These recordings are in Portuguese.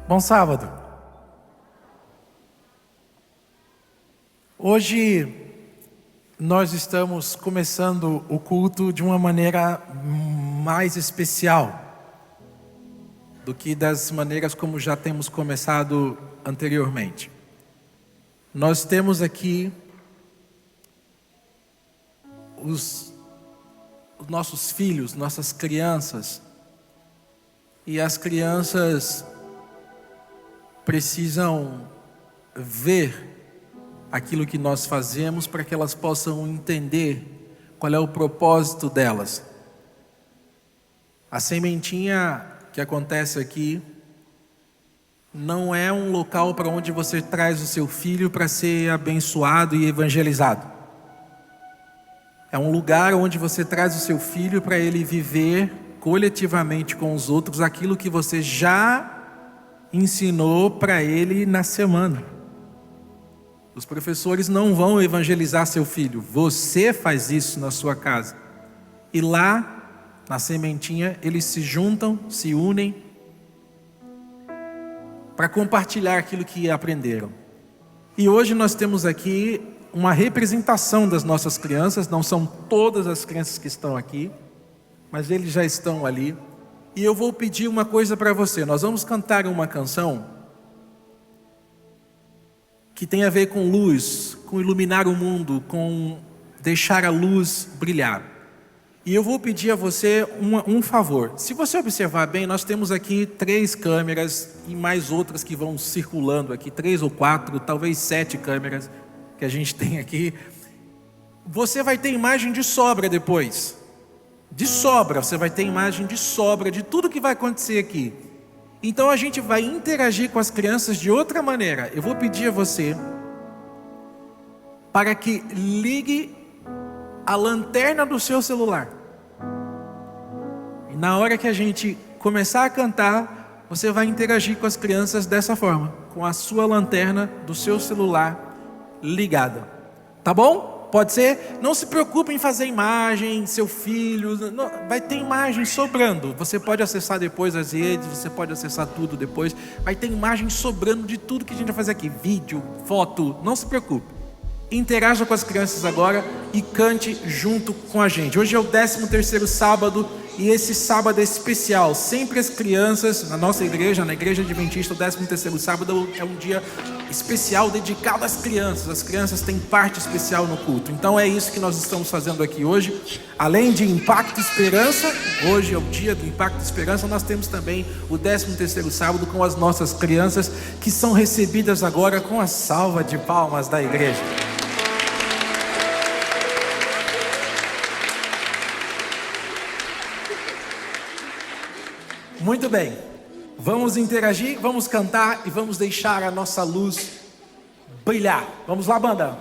Bom sábado. Hoje nós estamos começando o culto de uma maneira mais especial do que das maneiras como já temos começado anteriormente. Nós temos aqui os nossos filhos, nossas crianças, e as crianças precisam ver aquilo que nós fazemos para que elas possam entender qual é o propósito delas. A sementinha que acontece aqui não é um local para onde você traz o seu filho para ser abençoado e evangelizado. É um lugar onde você traz o seu filho para ele viver coletivamente com os outros aquilo que você já ensinou para ele na semana. Os professores não vão evangelizar seu filho, você faz isso na sua casa. E lá, na sementinha, eles se juntam, se unem para compartilhar aquilo que aprenderam. E hoje nós temos aqui uma representação das nossas crianças, não são todas as crianças que estão aqui, mas eles já estão ali. E eu vou pedir uma coisa para você. Nós vamos cantar uma canção que tem a ver com luz, com iluminar o mundo, com deixar a luz brilhar. E eu vou pedir a você um favor. Se você observar bem, nós temos aqui 3 câmeras e mais outras que vão circulando aqui, 3 ou 4, talvez 7 câmeras que a gente tem aqui. Você vai ter imagem de sobra depois. De sobra, você vai ter imagem de sobra de tudo que vai acontecer aqui. Então a gente vai interagir com as crianças de outra maneira. Eu vou pedir a você para que ligue a lanterna do seu celular. E na hora que a gente começar a cantar, você vai interagir com as crianças dessa forma, com a sua lanterna do seu celular ligada. Tá bom? Pode ser? Não se preocupe em fazer imagem, seu filho, não, vai ter imagem sobrando. Você pode acessar depois as redes, você pode acessar tudo depois. Vai ter imagem sobrando de tudo que a gente vai fazer aqui. Vídeo, foto, não se preocupe. Interaja com as crianças agora e cante junto com a gente. Hoje é o 13º sábado e esse sábado é especial. Sempre as crianças, na nossa igreja, na igreja adventista, o 13º sábado é um dia especial dedicado às crianças. As crianças têm parte especial no culto. Então é isso que nós estamos fazendo aqui hoje. Além de Impacto Esperança, hoje é o dia do Impacto Esperança, nós temos também o 13º sábado com as nossas crianças que são recebidas agora com a salva de palmas da igreja. Muito bem, vamos interagir, vamos cantar e vamos deixar a nossa luz brilhar. Vamos lá, banda!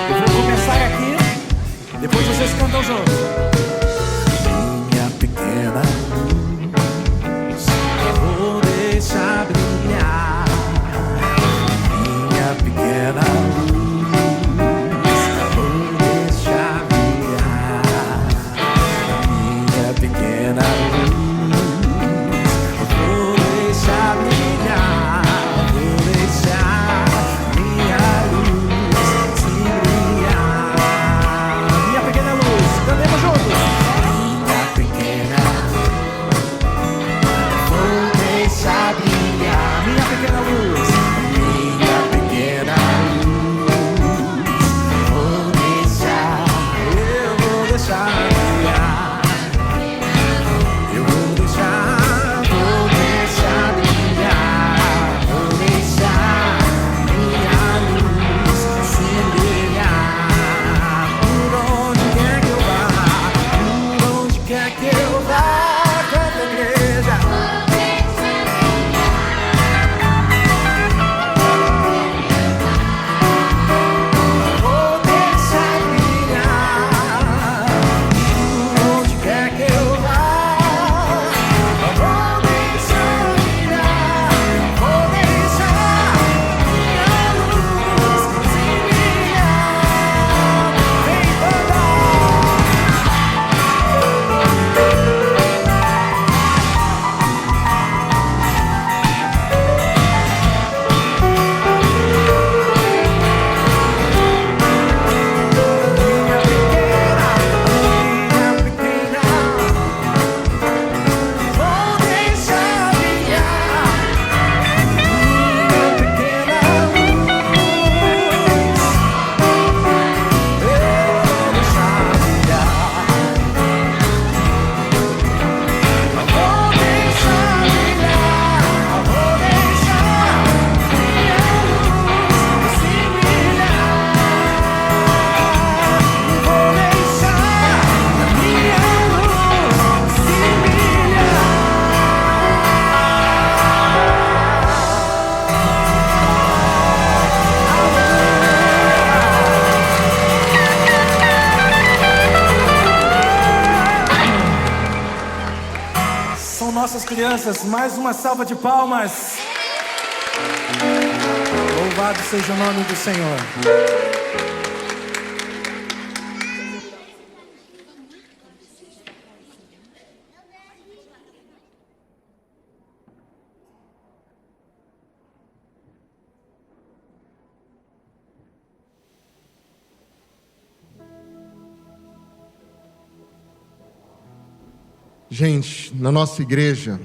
Eu vou começar aqui, depois vocês cantam juntos. Minha pequena luz, vou deixar brilhar. Pequena luz, vou deixar brilhar. Minha pequena luz, vou deixar brilhar. Vou deixar minha luz se brilhar. Minha pequena luz, cantemos juntos. Minha pequena luz, vou deixar brilhar. Minha pequena luz. nossas crianças. Mais uma salva de palmas. Louvado seja o nome do Senhor. Gente, na nossa igreja,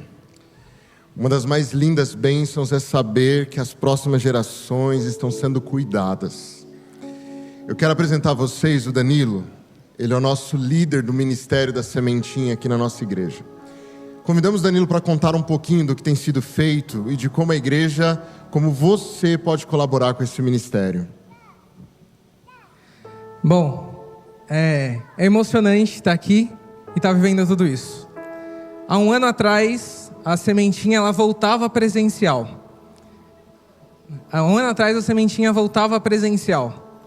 uma das mais lindas bênçãos é saber que as próximas gerações estão sendo cuidadas. Eu quero apresentar a vocês o Danilo. Ele é o nosso líder do Ministério da Sementinha aqui na nossa igreja. Convidamos o Danilo para contar um pouquinho do que tem sido feito e de como a igreja, como você pode colaborar com esse ministério. Bom, é emocionante estar aqui e estar vivendo tudo isso. Há um ano atrás, a Sementinha ela voltava presencial. Há um ano atrás, a Sementinha voltava presencial.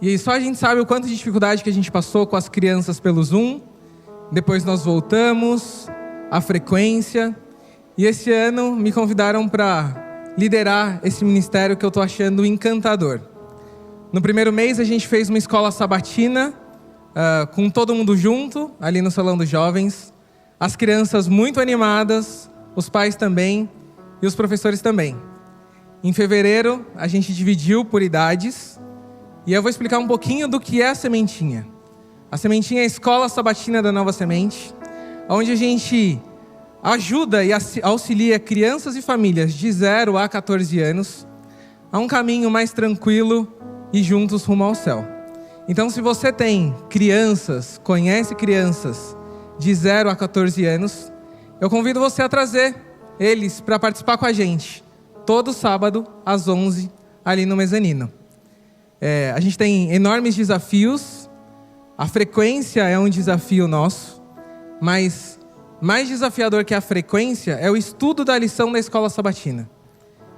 E só a gente sabe o quanto de dificuldade que a gente passou com as crianças pelo Zoom. Depois nós voltamos, a frequência. E esse ano me convidaram para liderar esse ministério que eu estou achando encantador. No primeiro mês, a gente fez uma escola sabatina, com todo mundo junto, ali no Salão dos Jovens. As crianças muito animadas, os pais também e os professores também. Em fevereiro, a gente dividiu por idades e eu vou explicar um pouquinho do que é a Sementinha. A Sementinha é a escola sabatina da Nova Semente, onde a gente ajuda e auxilia crianças e famílias de 0 a 14 anos a um caminho mais tranquilo e juntos rumo ao céu. Então, se você tem crianças, conhece crianças de 0 a 14 anos, eu convido você a trazer eles para participar com a gente, todo sábado, às 11, ali no mezanino. A gente tem enormes desafios, a frequência é um desafio nosso, mas mais desafiador que a frequência é o estudo da lição da Escola Sabatina.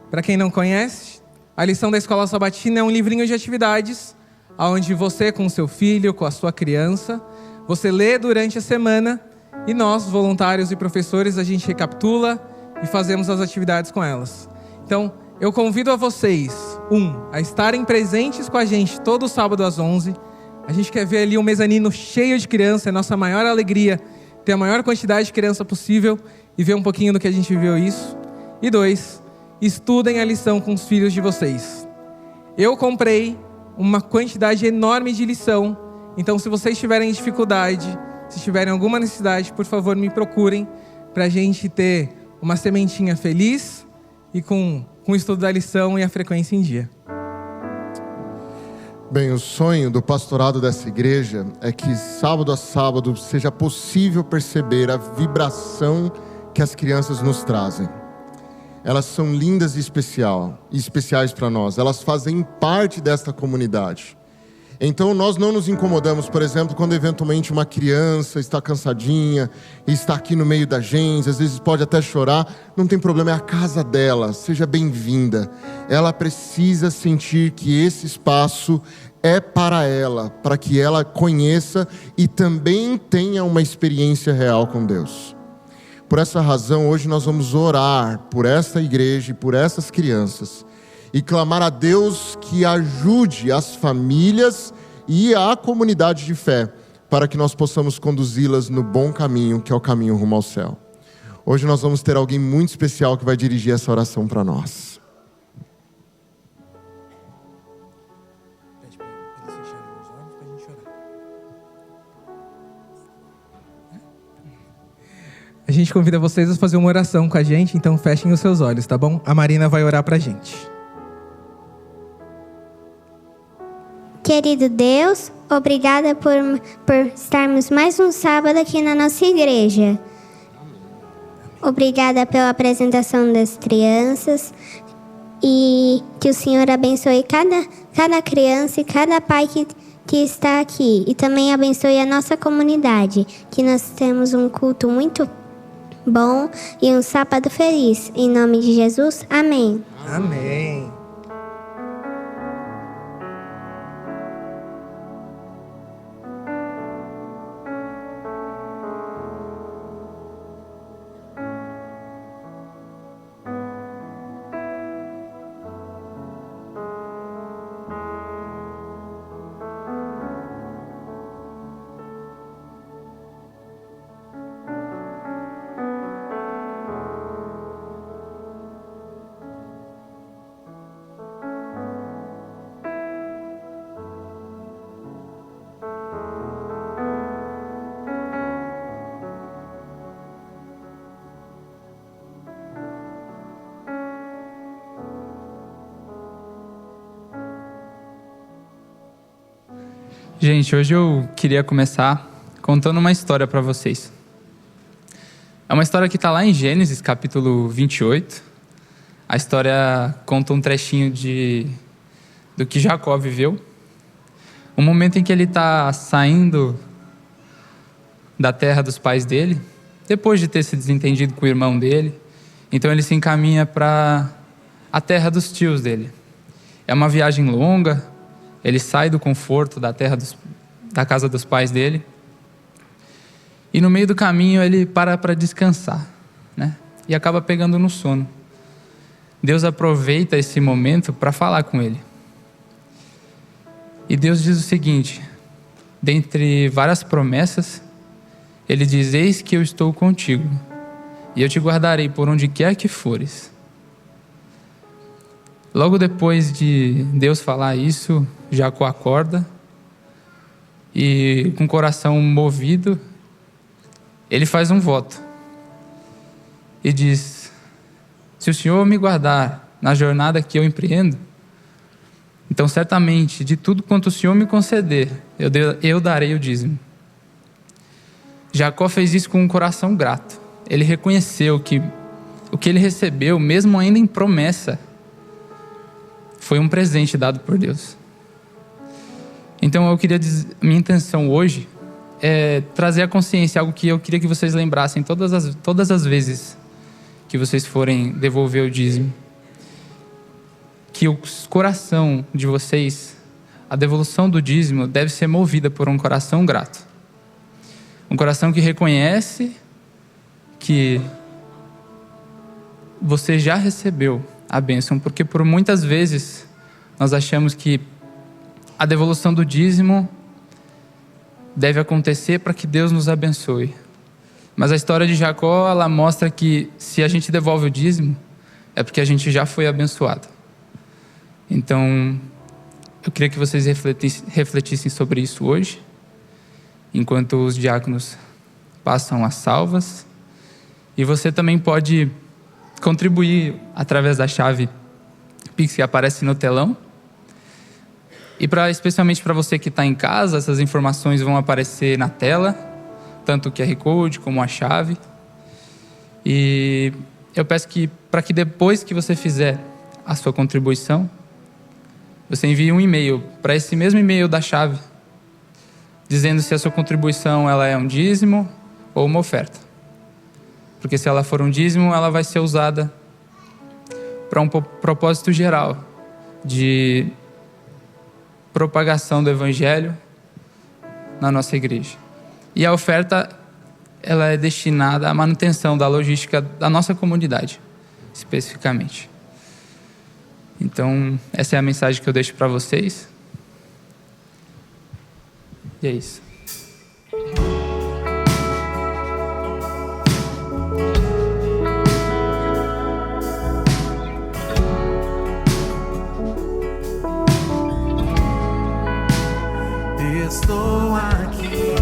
Para quem não conhece, a lição da Escola Sabatina é um livrinho de atividades, onde você com o seu filho, com a sua criança, você lê durante a semana e nós, voluntários e professores, a gente recapitula e fazemos as atividades com elas. Então, eu convido a vocês, a estarem presentes com a gente todo sábado às 11. A gente quer ver ali um mezanino cheio de criança, é nossa maior alegria ter a maior quantidade de criança possível e ver um pouquinho do que a gente viveu isso. E 2, estudem a lição com os filhos de vocês. Eu comprei uma quantidade enorme de lição. Então, se vocês tiverem dificuldade, se tiverem alguma necessidade, por favor, me procurem para a gente ter uma sementinha feliz e com o estudo da lição e a frequência em dia. Bem, o sonho do pastorado dessa igreja é que sábado a sábado seja possível perceber a vibração que as crianças nos trazem. Elas são lindas e especiais para nós. Elas fazem parte desta comunidade. Então nós não nos incomodamos, por exemplo, quando eventualmente uma criança está cansadinha e está aqui no meio da gente, às vezes pode até chorar, não tem problema, é a casa dela, seja bem-vinda. Ela precisa sentir que esse espaço é para ela, para que ela conheça e também tenha uma experiência real com Deus. Por essa razão, hoje nós vamos orar por essa igreja e por essas crianças e clamar a Deus que ajude as famílias e a comunidade de fé para que nós possamos conduzi-las no bom caminho, que é o caminho rumo ao céu. Hoje nós vamos ter alguém muito especial que vai dirigir essa oração para nós. Pede para eles fecharem os olhos para a gente orar. A gente convida vocês a fazer uma oração com a gente, então fechem os seus olhos, tá bom? A Marina vai orar para a gente. Querido Deus, obrigada por estarmos mais um sábado aqui na nossa igreja. Obrigada pela apresentação das crianças e que o Senhor abençoe cada criança e cada pai que está aqui. E também abençoe a nossa comunidade, que nós temos um culto muito bom e um sábado feliz. Em nome de Jesus, amém. Amém. Gente, hoje eu queria começar contando uma história para vocês. É uma história que está lá em Gênesis, capítulo 28. A história conta um trechinho do que Jacó viveu. Um momento em que ele está saindo da terra dos pais dele, depois de ter se desentendido com o irmão dele. Então ele se encaminha para a terra dos tios dele. É uma viagem longa, ele sai do conforto da casa dos pais dele. E no meio do caminho ele para descansar, né? E acaba pegando no sono. Deus aproveita esse momento para falar com ele. E Deus diz o seguinte, dentre várias promessas, ele diz: eis que eu estou contigo, e eu te guardarei por onde quer que fores. Logo depois de Deus falar isso, Jacó acorda e, com o coração movido, ele faz um voto e diz: se o Senhor me guardar na jornada que eu empreendo, então certamente de tudo quanto o Senhor me conceder, eu darei o dízimo. Jacó fez isso com um coração grato. Ele reconheceu que o que ele recebeu, mesmo ainda em promessa, foi um presente dado por Deus. Então eu queria dizer, minha intenção hoje é trazer à consciência algo que eu queria que vocês lembrassem todas as vezes que vocês forem devolver o dízimo. Que o coração de vocês, a devolução do dízimo deve ser movida por um coração grato. Um coração que reconhece que você já recebeu a bênção, porque por muitas vezes nós achamos que a devolução do dízimo deve acontecer para que Deus nos abençoe. Mas a história de Jacó, ela mostra que se a gente devolve o dízimo, é porque a gente já foi abençoado. Então, eu queria que vocês refletissem sobre isso hoje, enquanto os diáconos passam as salvas. E você também pode contribuir através da chave Pix que aparece no telão. E especialmente para você que está em casa, essas informações vão aparecer na tela, tanto o QR Code como a chave. E eu peço para que depois que você fizer a sua contribuição, você envie um e-mail para esse mesmo e-mail da chave, dizendo se a sua contribuição ela é um dízimo ou uma oferta. Porque se ela for um dízimo, ela vai ser usada para um propósito geral de propagação do Evangelho na nossa igreja. E a oferta, ela é destinada à manutenção da logística da nossa comunidade, especificamente. Então, essa é a mensagem que eu deixo para vocês. E é isso. Estou aqui,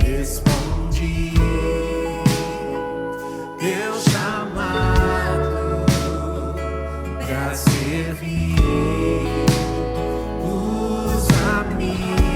respondi teu chamado pra servir, usa-me.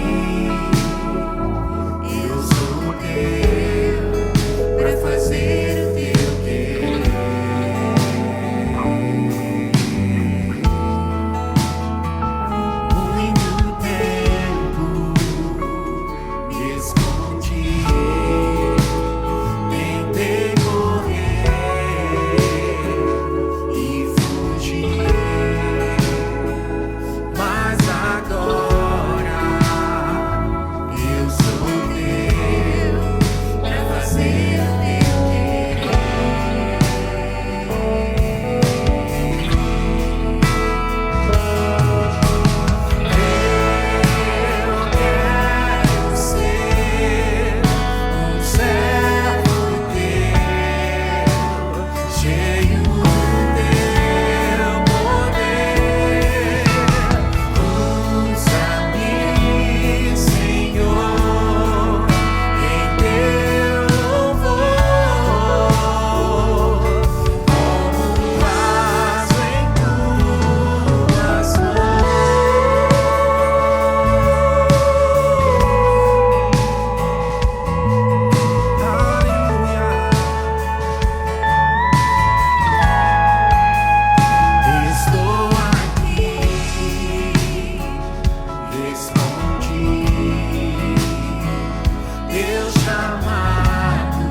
Deus chamado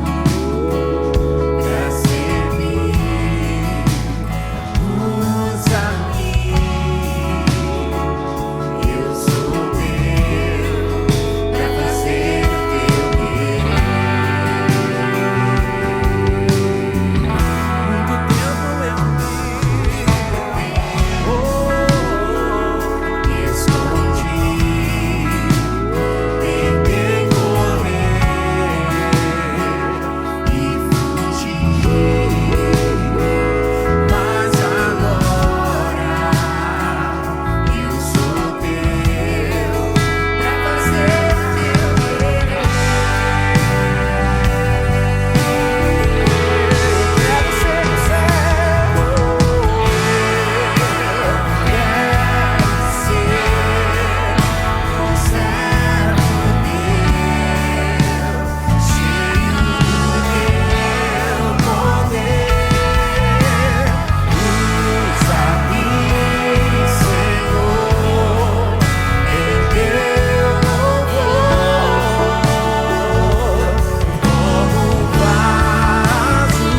pra servir, usa-me, eu sou teu, pra fazer o teu querer. Muito tempo eu me escondi, tentei correr e fugir, mas agora eu sou teu, pra fazer o teu querer. Eu quero ser o servo, quero ser um servo teu, cheio do teu poder. Usa-me, Senhor, em teu louvor, como um vaso.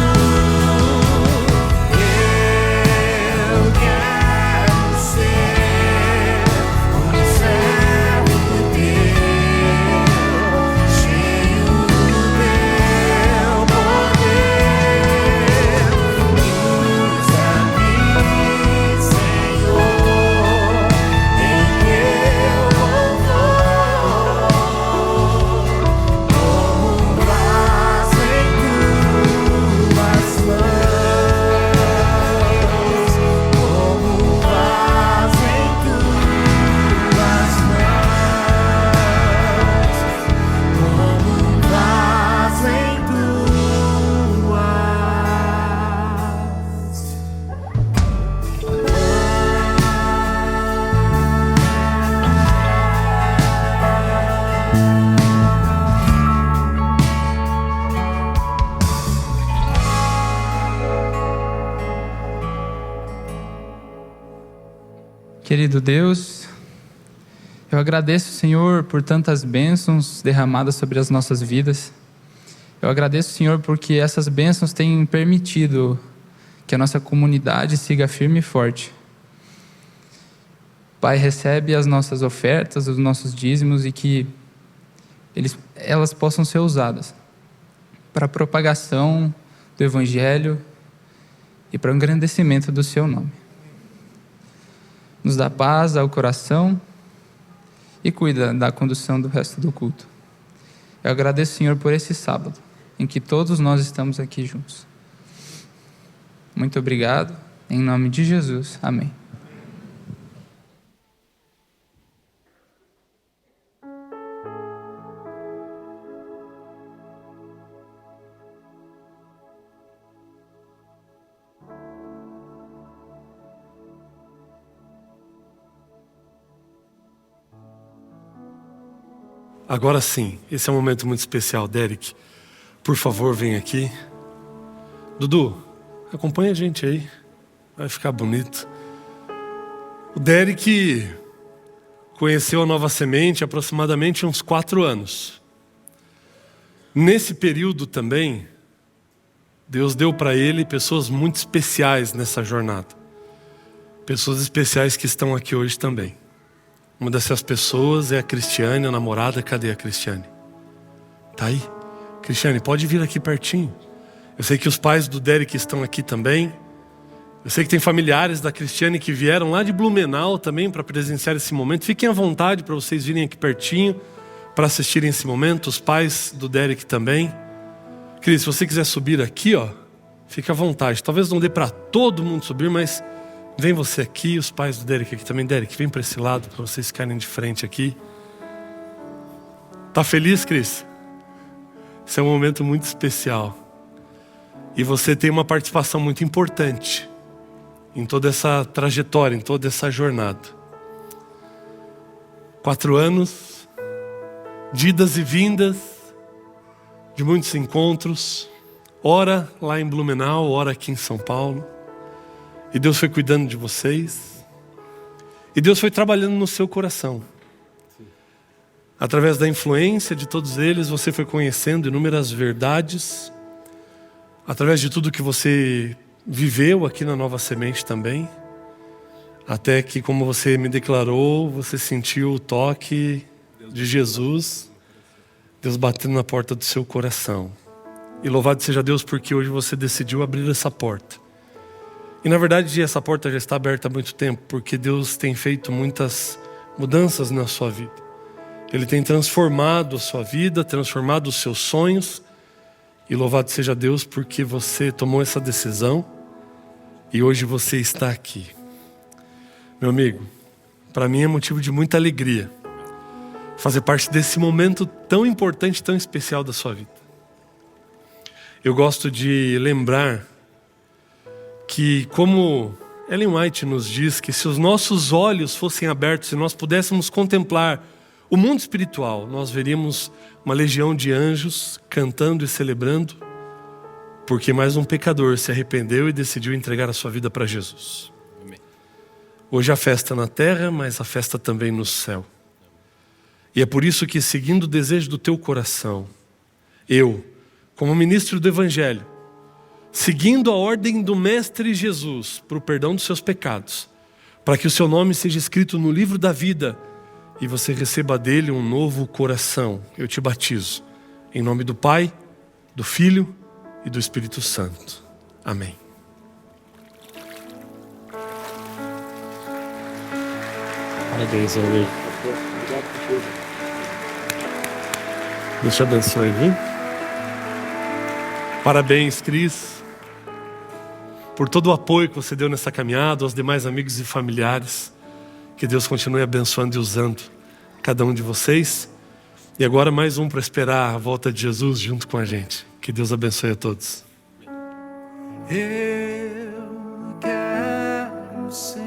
Eu quero ser um servo teu, cheio do teu poder. Usa-me, Senhor, em teu louvor, como um vaso em tuas mãos, como um vaso em tuas mãos, como um vaso em Querido Deus, eu agradeço, Senhor, por tantas bênçãos derramadas sobre as nossas vidas. Eu agradeço, Senhor, porque essas bênçãos têm permitido que a nossa comunidade siga firme e forte. Pai, recebe as nossas ofertas, os nossos dízimos e que elas possam ser usadas para a propagação do Evangelho e para o engrandecimento do Seu nome. Nos dá paz ao coração e cuida da condução do resto do culto. Eu agradeço, Senhor, por esse sábado, em que todos nós estamos aqui juntos. Muito obrigado, em nome de Jesus. Amém. Agora sim, esse é um momento muito especial. Derek, por favor, vem aqui. Dudu, acompanha a gente aí. Vai ficar bonito. O Derek conheceu a Nova Semente há aproximadamente uns 4 anos. Nesse período também, Deus deu para ele pessoas muito especiais nessa jornada. Pessoas especiais que estão aqui hoje também. Uma dessas pessoas é a Cristiane, a namorada. Cadê a Cristiane? Tá aí? Cristiane, pode vir aqui pertinho. Eu sei que os pais do Derek estão aqui também. Eu sei que tem familiares da Cristiane que vieram lá de Blumenau também para presenciar esse momento. Fiquem à vontade para vocês virem aqui pertinho para assistirem esse momento. Os pais do Derek também. Cris, se você quiser subir aqui, ó, fica à vontade. Talvez não dê para todo mundo subir, mas vem você aqui, os pais do Derek aqui também. Derek, vem para esse lado para vocês ficarem de frente aqui. Tá feliz, Cris? Esse é um momento muito especial. E você tem uma participação muito importante em toda essa trajetória, em toda essa jornada. 4 anos, de idas e vindas, de muitos encontros, ora lá em Blumenau, ora aqui em São Paulo. E Deus foi cuidando de vocês. E Deus foi trabalhando no seu coração. Através da influência de todos eles, você foi conhecendo inúmeras verdades. Através de tudo que você viveu aqui na Nova Semente também. Até que, como você me declarou, você sentiu o toque de Jesus, Deus batendo na porta do seu coração. E louvado seja Deus porque hoje você decidiu abrir essa porta. E na verdade essa porta já está aberta há muito tempo, porque Deus tem feito muitas mudanças na sua vida. Ele tem transformado a sua vida, transformado os seus sonhos. E louvado seja Deus porque você tomou essa decisão e hoje você está aqui. Meu amigo, para mim é motivo de muita alegria fazer parte desse momento tão importante, tão especial da sua vida. Eu gosto de lembrar que, como Ellen White nos diz, que se os nossos olhos fossem abertos e nós pudéssemos contemplar o mundo espiritual, nós veríamos uma legião de anjos cantando e celebrando, porque mais um pecador se arrependeu e decidiu entregar a sua vida para Jesus. Amém. Hoje a festa na terra, mas a festa também no céu. E é por isso que, seguindo o desejo do teu coração, eu, como ministro do Evangelho, seguindo a ordem do Mestre Jesus para o perdão dos seus pecados, para que o seu nome seja escrito no livro da vida e você receba dele um novo coração, eu te batizo, em nome do Pai, do Filho e do Espírito Santo. Amém. Parabéns, Henrique. Deus te abençoe, viu? Parabéns, Cris, por todo o apoio que você deu nessa caminhada, aos demais amigos e familiares. Que Deus continue abençoando e usando cada um de vocês. E agora mais um para esperar a volta de Jesus junto com a gente. Que Deus abençoe a todos. Eu quero ser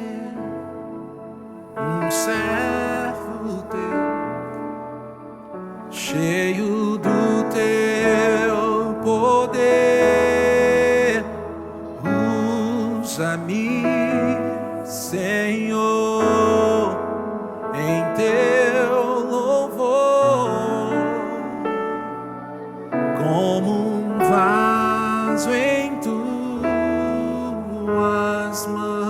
um servo teu, cheio do teu poder. Usa-me, Senhor, em teu louvor, como um vaso em tuas mãos.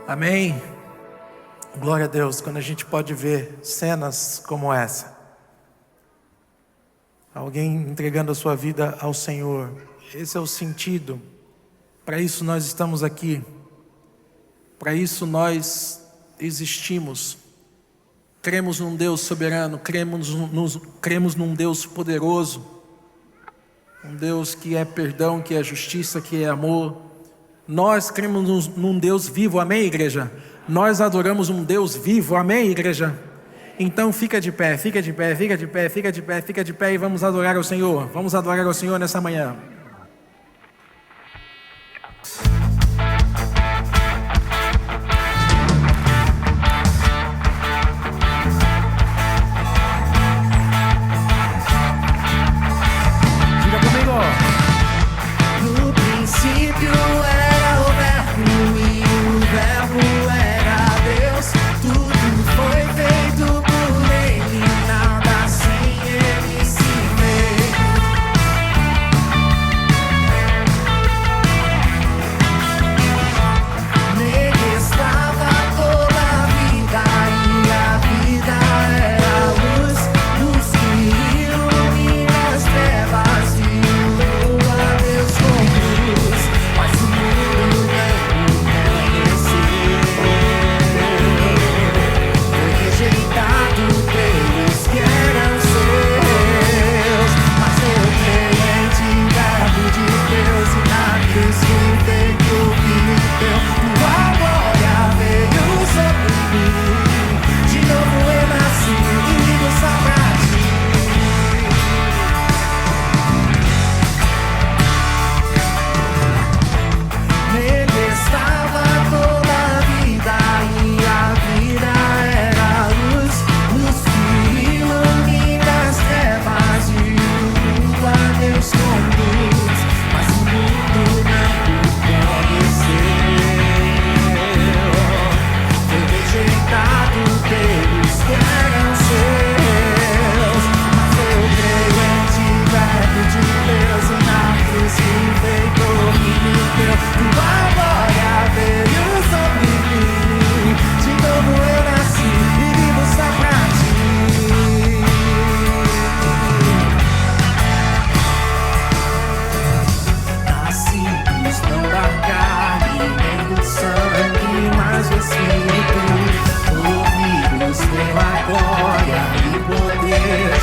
Amém. Glória a Deus, quando a gente pode ver cenas como essa. Alguém entregando a sua vida ao Senhor. Esse é o sentido. Para isso nós estamos aqui. Para isso nós existimos. Cremos num Deus soberano, cremos num Deus poderoso. Um Deus que é perdão, que é justiça, que é amor. Nós cremos num Deus vivo, amém, igreja? Nós adoramos um Deus vivo, amém, igreja? Então fica de pé, fica de pé, fica de pé, fica de pé, fica de pé e vamos adorar ao Senhor. Vamos adorar ao Senhor nessa manhã. Diga comigo. No princípio era o verbo e o verbo era Deus. Tudo foi feito por ele, nada sem ele se fez.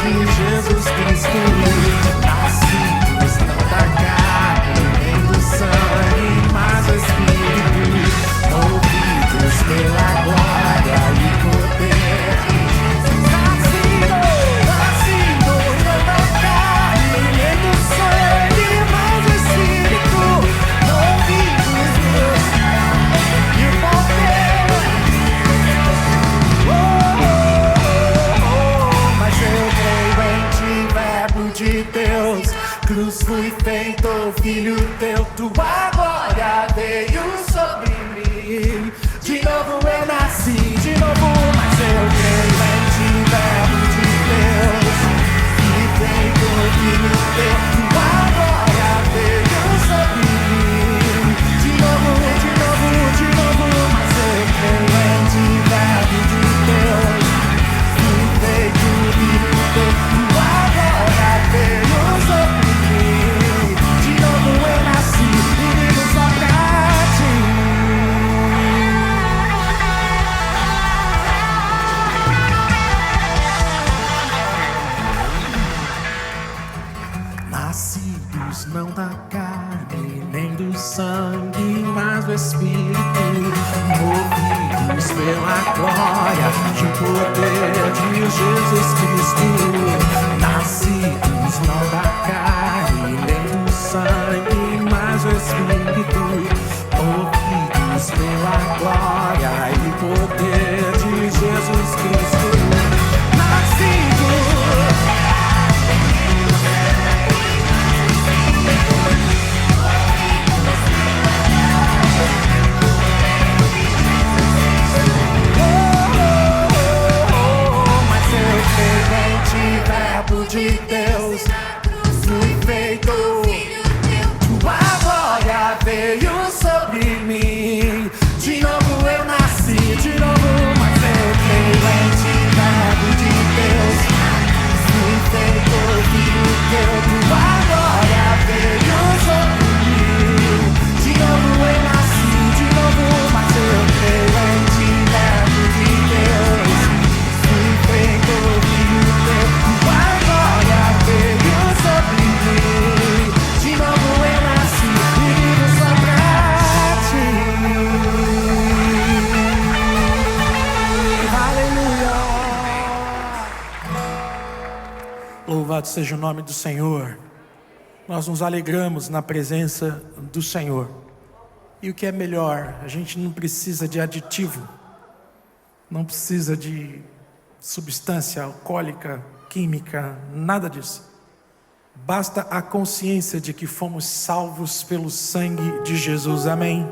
de Jesus Cristo, nascidos não da carne nem do sangue, mas do Espírito, movidos pela glória e poder de Jesus. Nascidos não da carne nem do sangue, mas do Espírito, movidos pelo e o poder. Mas eu creio em ti, Verbo de Deus. Cruz fui feito filho teu, tua glória veio sobre mim. De novo eu nasci, de novo, mas eu creio em ti, Verbo de Deus. Fui feito filho teu, tua glória veio sobre mim. De novo, mas eu creio em ti, Verbo de Deus. Fui feito filho teu, tua glória veio sobre mim. De novo eu nasci e vivo só pra ti. Nascidos não da carne nem do sangue, mas do Espírito, movidos pela glória e o poder de Jesus Cristo. Nascidos não da carne nem do sangue, mas do Espírito, movidos pela glória e o poder de Jesus Cristo. Nascidos. Verbo de Deus, fui feito, tua glória veio sobre mim. De novo eu nasci, de novo, mas eu creio em ti, Verbo de Deus. Fui feito, filho teu, tua glória veio sobre mim. De novo eu nasci, de novo, mas eu creio em ti, Verbo de Deus. Fui feito, filho teu, tua glória veio sobre mim. De novo eu nasci e vivo só pra ti. Aleluia. Louvado seja o nome do Senhor. Nós nos alegramos na presença do Senhor. E o que é melhor, a gente não precisa de aditivo, não precisa de substância alcoólica, química, nada disso. Basta a consciência de que fomos salvos pelo sangue de Jesus. Amém?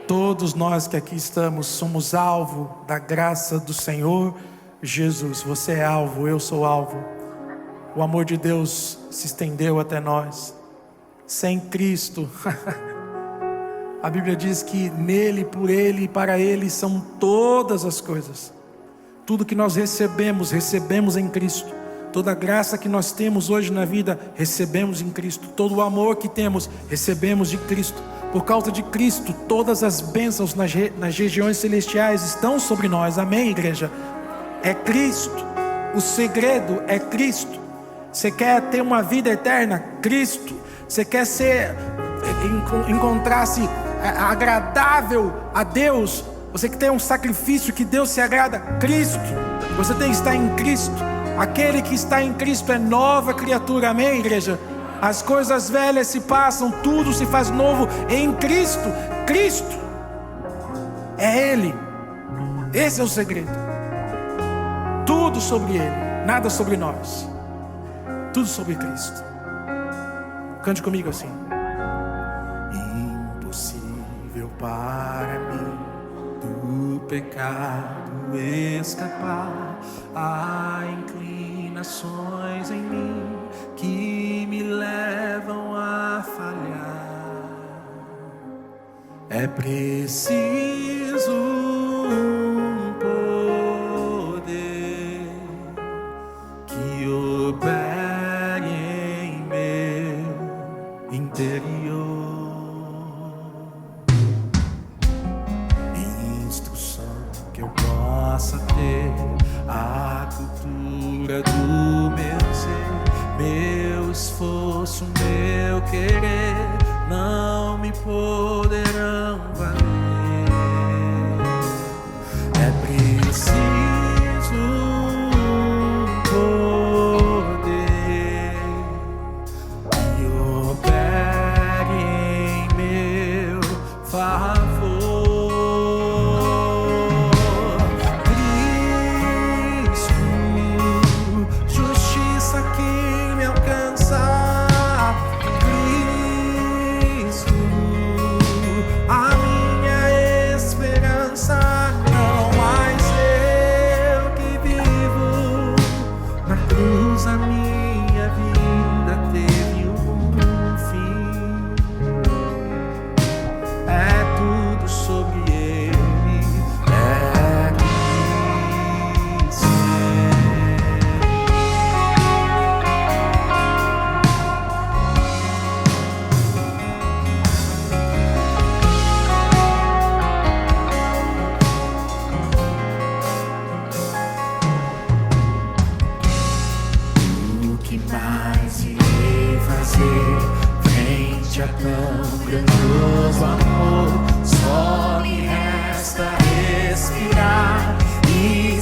Todos nós que aqui estamos somos alvo da graça do Senhor Jesus. Você é alvo, eu sou alvo. O amor de Deus se estendeu até nós. Sem Cristo, a Bíblia diz que nele, por ele e para ele são todas as coisas. Tudo que nós recebemos, recebemos em Cristo. Toda a graça que nós temos hoje na vida, recebemos em Cristo. Todo o amor que temos, recebemos de Cristo. Por causa de Cristo, todas as bênçãos nas regiões celestiais estão sobre nós. Amém, igreja? É Cristo. O segredo é Cristo. Você quer ter uma vida eterna? Cristo. Você quer encontrar-se agradável a Deus? Você que tem um sacrifício que Deus se agrada? Cristo. Você tem que estar em Cristo. Aquele que está em Cristo é nova criatura. Amém, igreja? As coisas velhas se passam, tudo se faz novo em Cristo. Cristo é Ele. Esse é o segredo. Tudo sobre Ele, nada sobre nós. Tudo sobre Cristo. Cante comigo assim. Impossível para mim do pecado escapar. Há inclinações em mim que me levam a falhar. É preciso um poder que opere em meu interior. possa ter a cultura do meu ser, meu esforço, meu querer não me poderão valer. É preciso poder que opere em meu favor.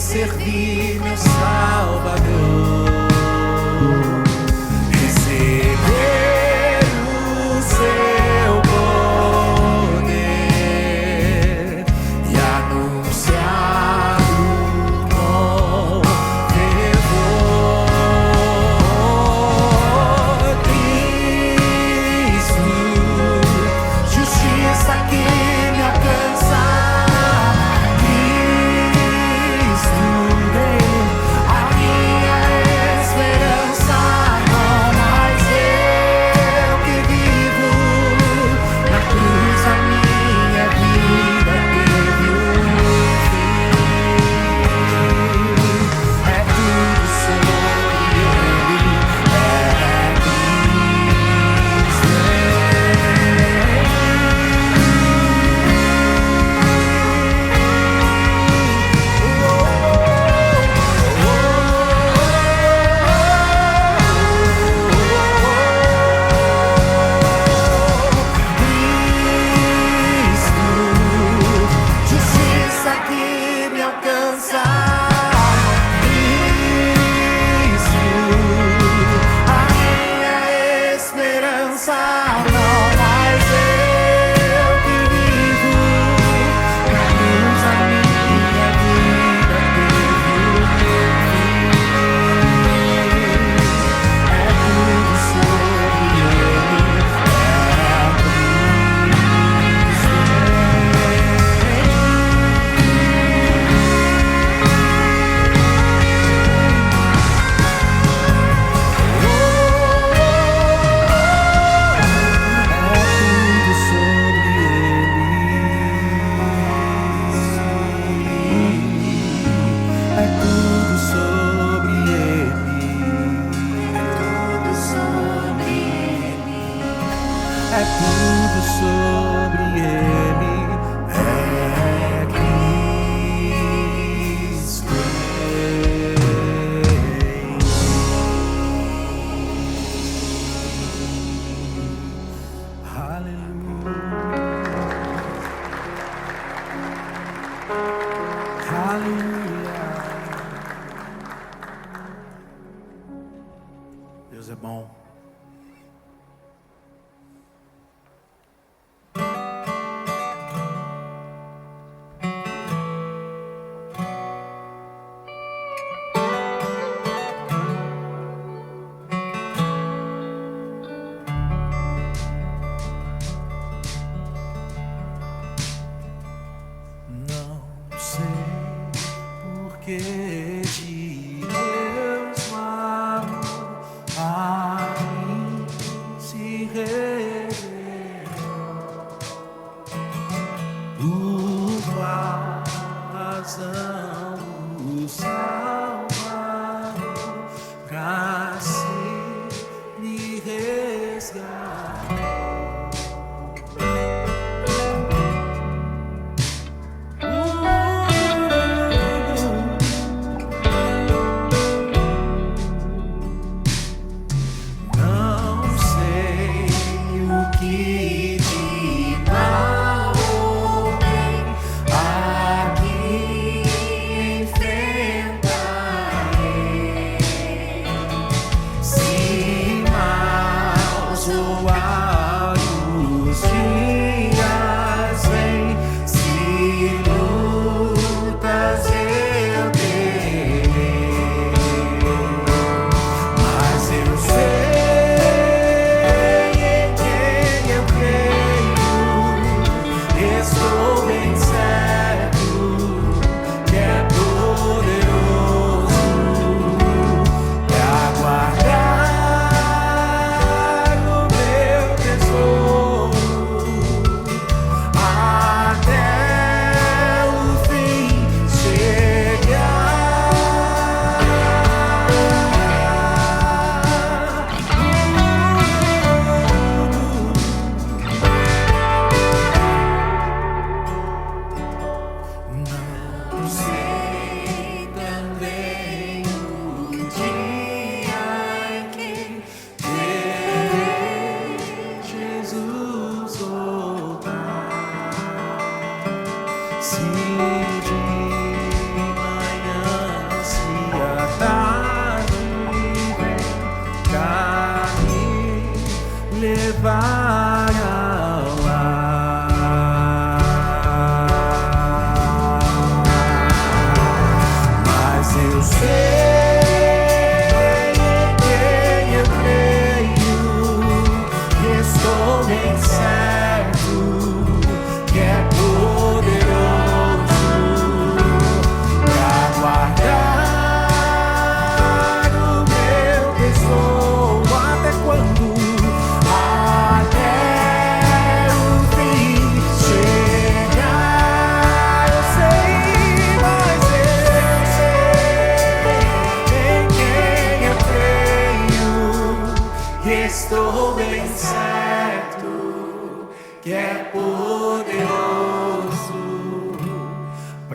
Servir meu Salvador, receber o seu poder e anunciar-o com fervor. Cristo, justiça que me alcança. É tudo sobre ele, é Cristo Aleluia, aleluia. Deus é bom. Que de Deus amor a mim se revelou, por qual razão o Salvador pra si me resgatou.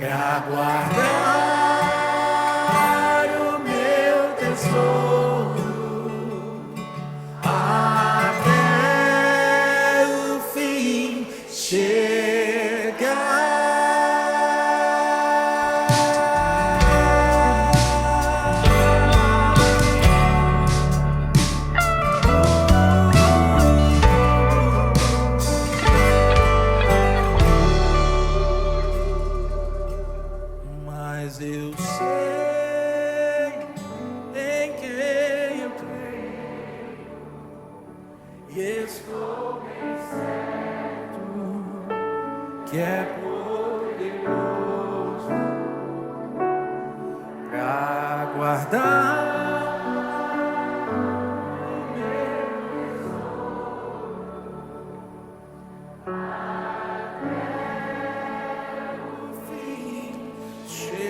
pra guardar o meu tesouro até o fim chegar. Mas eu sei em quem eu creio e estou bem certo que é poderoso pra guardar o meu até o fim chegar.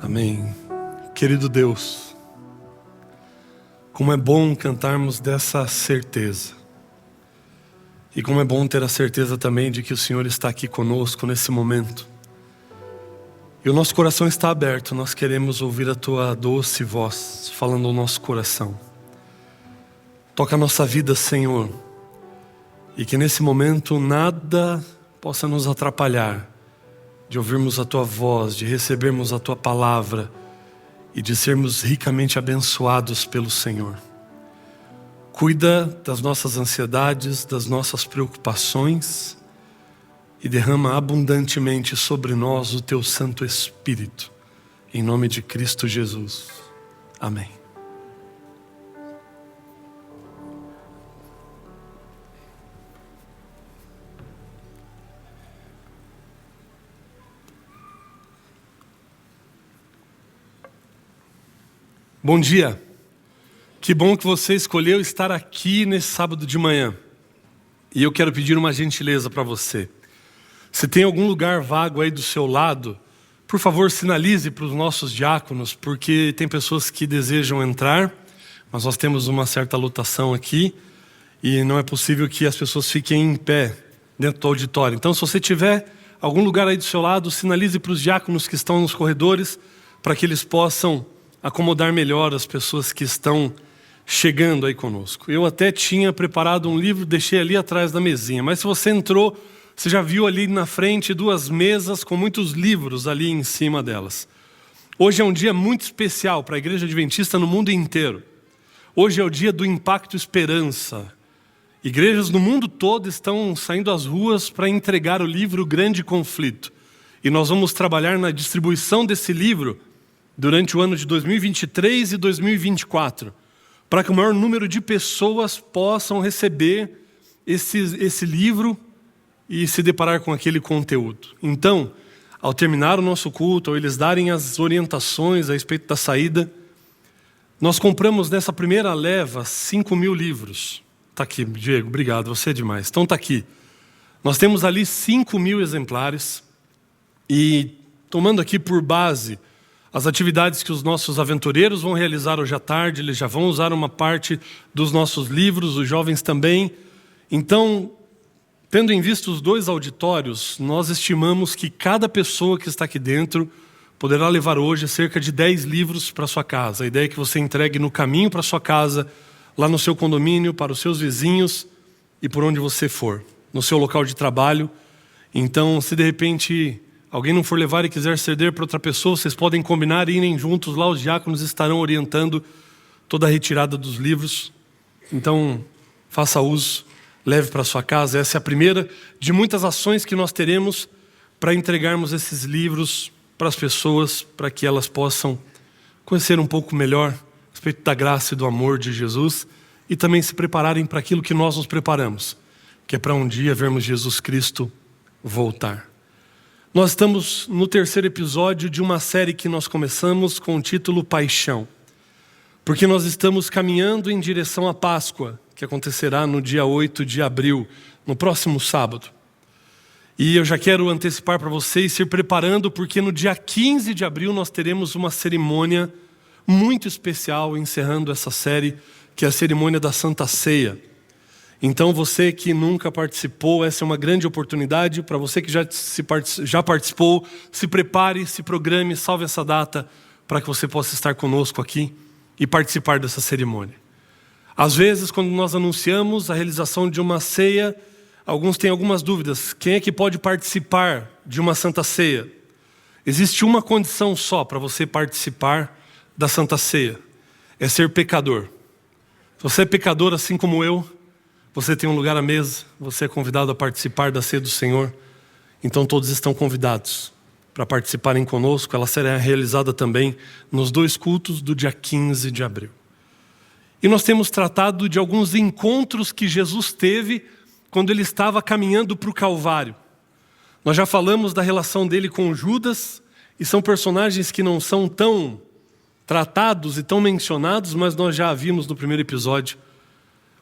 Amém. Querido Deus, como é bom cantarmos dessa certeza. E como é bom ter a certeza também de que o Senhor está aqui conosco nesse momento. E o nosso coração está aberto, nós queremos ouvir a Tua doce voz falando ao nosso coração. Toca a nossa vida, Senhor, e que nesse momento nada possa nos atrapalhar de ouvirmos a Tua voz, de recebermos a Tua palavra e de sermos ricamente abençoados pelo Senhor. Cuida das nossas ansiedades, das nossas preocupações e derrama abundantemente sobre nós o Teu Santo Espírito. Em nome de Cristo Jesus. Amém. Bom dia. Que bom que você escolheu estar aqui nesse sábado de manhã. E eu quero pedir uma gentileza para você. Se tem algum lugar vago aí do seu lado, por favor, sinalize para os nossos diáconos, porque tem pessoas que desejam entrar, mas nós temos uma certa lotação aqui e não é possível que as pessoas fiquem em pé dentro do auditório. Então, se você tiver algum lugar aí do seu lado, sinalize para os diáconos que estão nos corredores, para que eles possam acomodar melhor as pessoas que estão chegando aí conosco. Eu até tinha preparado um livro, deixei ali atrás da mesinha, mas se você entrou, você já viu ali na frente 2 mesas com muitos livros ali em cima delas. Hoje é um dia muito especial para a Igreja Adventista no mundo inteiro. Hoje é o dia do Impacto Esperança. Igrejas no mundo todo estão saindo às ruas para entregar o livro Grande Conflito. E nós vamos trabalhar na distribuição desse livro durante o ano de 2023 e 2024, para que o maior número de pessoas possam receber esse livro e se deparar com aquele conteúdo. Então, ao terminar o nosso culto, ao eles darem as orientações a respeito da saída, nós compramos nessa primeira leva 5.000 livros. Está aqui, Diego, obrigado, você é demais. Então está aqui. Nós temos ali 5.000 exemplares e tomando aqui por base as atividades que os nossos aventureiros vão realizar hoje à tarde, eles já vão usar uma parte dos nossos livros, os jovens também. Então, tendo em vista os 2 auditórios, nós estimamos que cada pessoa que está aqui dentro poderá levar hoje cerca de 10 livros para sua casa. A ideia é que você entregue no caminho para sua casa, lá no seu condomínio, para os seus vizinhos e por onde você for, no seu local de trabalho. Então, se de repente alguém não for levar e quiser ceder para outra pessoa, vocês podem combinar e irem juntos lá, os diáconos estarão orientando toda a retirada dos livros. Então, faça uso, leve para sua casa. Essa é a primeira de muitas ações que nós teremos para entregarmos esses livros para as pessoas, para que elas possam conhecer um pouco melhor a respeito da graça e do amor de Jesus e também se prepararem para aquilo que nós nos preparamos, que é para um dia vermos Jesus Cristo voltar. Nós estamos no 3º episódio de uma série que nós começamos com o título Paixão, porque nós estamos caminhando em direção à Páscoa, que acontecerá no dia 8 de abril, no próximo sábado. E eu já quero antecipar para vocês, se preparando, porque no dia 15 de abril nós teremos uma cerimônia muito especial, encerrando essa série, que é a cerimônia da Santa Ceia. Então você que nunca participou, essa é uma grande oportunidade. Para você que já participou, se prepare, se programe, salve essa data para que você possa estar conosco aqui e participar dessa cerimônia. Às vezes, quando nós anunciamos a realização de uma ceia, alguns têm algumas dúvidas. Quem é que pode participar de uma Santa Ceia? Existe uma condição só para você participar da Santa Ceia. É ser pecador. Se você é pecador assim como eu, você tem um lugar à mesa, você é convidado a participar da ceia do Senhor. Então todos estão convidados para participarem conosco. Ela será realizada também nos 2 cultos do dia 15 de abril. E nós temos tratado de alguns encontros que Jesus teve quando ele estava caminhando para o Calvário. Nós já falamos da relação dele com Judas, e são personagens que não são tão tratados e tão mencionados, mas nós já vimos no primeiro episódio.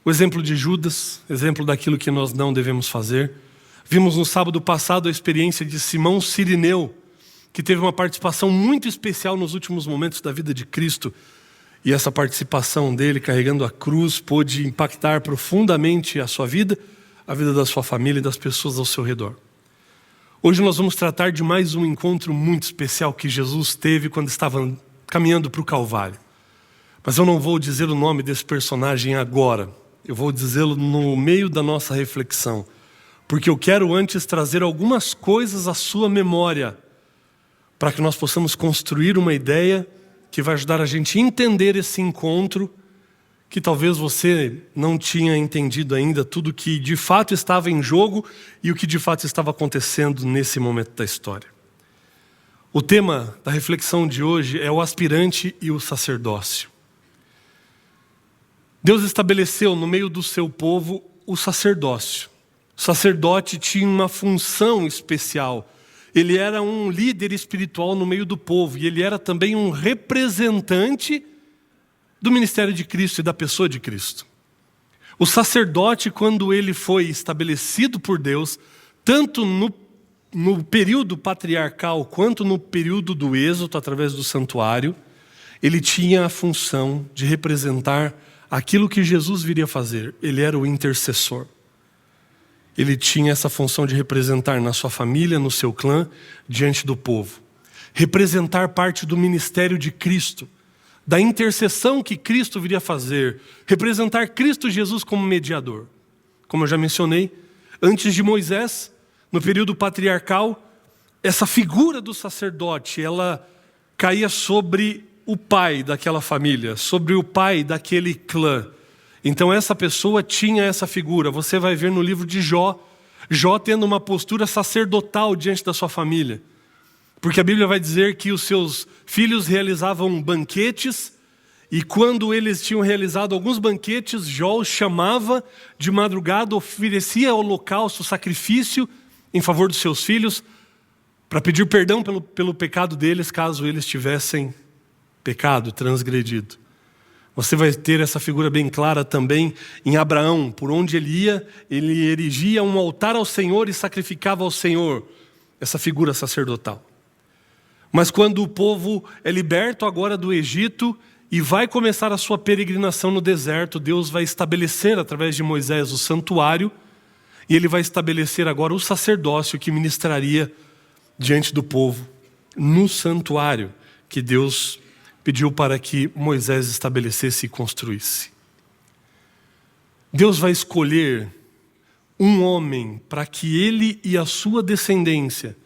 O exemplo de Judas, exemplo daquilo que nós não devemos fazer. Vimos no sábado passado a experiência de Simão Cirineu, que teve uma participação muito especial nos últimos momentos da vida de Cristo. E essa participação dele, carregando a cruz, pôde impactar profundamente a sua vida, a vida da sua família e das pessoas ao seu redor. Hoje nós vamos tratar de mais um encontro muito especial que Jesus teve quando estava caminhando para o Calvário. Mas eu não vou dizer o nome desse personagem agora. Eu vou dizê-lo no meio da nossa reflexão. Porque eu quero antes trazer algumas coisas à sua memória, para que nós possamos construir uma ideia que vai ajudar a gente a entender esse encontro, que talvez você não tinha entendido ainda tudo que de fato estava em jogo e o que de fato estava acontecendo nesse momento da história. O tema da reflexão de hoje é o aspirante e o sacerdócio. Deus estabeleceu no meio do seu povo o sacerdócio. O sacerdote tinha uma função especial. Ele era um líder espiritual no meio do povo e ele era também um representante do ministério de Cristo e da pessoa de Cristo. O sacerdote, quando ele foi estabelecido por Deus, tanto no período patriarcal quanto no período do êxodo, através do santuário, ele tinha a função de representar aquilo que Jesus viria fazer. Ele era o intercessor. Ele tinha essa função de representar na sua família, no seu clã, diante do povo. Representar parte do ministério de Cristo, da intercessão que Cristo viria fazer. Representar Cristo Jesus como mediador. Como eu já mencionei, antes de Moisés, no período patriarcal, essa figura do sacerdote, ela caía sobre o pai daquela família, sobre o pai daquele clã. Então essa pessoa tinha essa figura. Você vai ver no livro de Jó, Jó tendo uma postura sacerdotal diante da sua família. Porque a Bíblia vai dizer que os seus filhos realizavam banquetes, e quando eles tinham realizado alguns banquetes, Jó os chamava de madrugada, oferecia holocausto, sacrifício em favor dos seus filhos, para pedir perdão pelo pecado deles, caso eles tivessem pecado, transgredido. Você vai ter essa figura bem clara também em Abraão. Por onde ele ia, ele erigia um altar ao Senhor e sacrificava ao Senhor. Essa figura sacerdotal. Mas quando o povo é liberto agora do Egito e vai começar a sua peregrinação no deserto, Deus vai estabelecer através de Moisés o santuário, e ele vai estabelecer agora o sacerdócio que ministraria diante do povo no santuário que Deus pediu para que Moisés estabelecesse e construísse. Deus vai escolher um homem para que ele e a sua descendência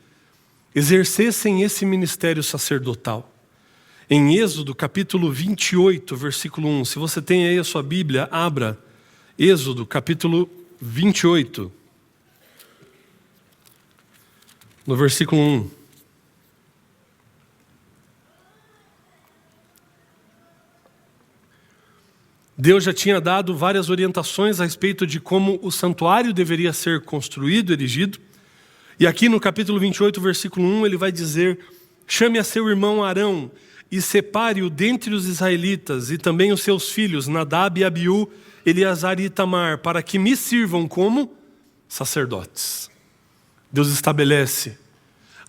exercessem esse ministério sacerdotal. Em Êxodo capítulo 28, versículo 1, se você tem aí a sua Bíblia, abra Êxodo capítulo 28, no versículo 1. Deus já tinha dado várias orientações a respeito de como o santuário deveria ser construído, erigido. E aqui no capítulo 28, versículo 1, ele vai dizer: chame a seu irmão Arão e separe-o dentre os israelitas e também os seus filhos, Nadab e Abiú, Eleazar e Itamar, para que me sirvam como sacerdotes. Deus estabelece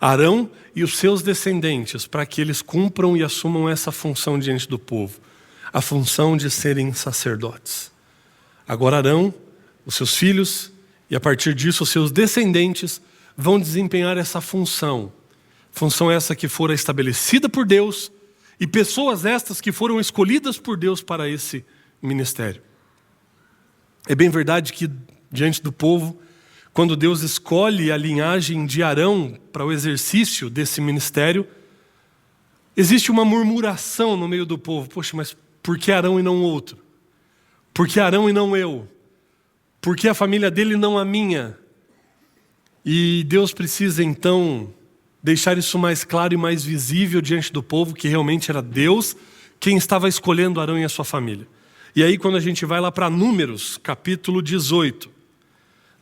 Arão e os seus descendentes para que eles cumpram e assumam essa função diante do povo. A função de serem sacerdotes. Agora Arão os seus filhos, e a partir disso os seus descendentes vão desempenhar essa função. Função essa que fora estabelecida por Deus, e pessoas estas que foram escolhidas por Deus para esse ministério. É bem verdade que diante do povo, quando Deus escolhe a linhagem de Arão para o exercício desse ministério, existe uma murmuração no meio do povo. Poxa, mas por que Arão e não outro? Por que Arão e não eu? Por que a família dele e não a minha? E Deus precisa então deixar isso mais claro e mais visível diante do povo, que realmente era Deus quem estava escolhendo Arão e a sua família. E aí quando a gente vai lá para Números, capítulo 18,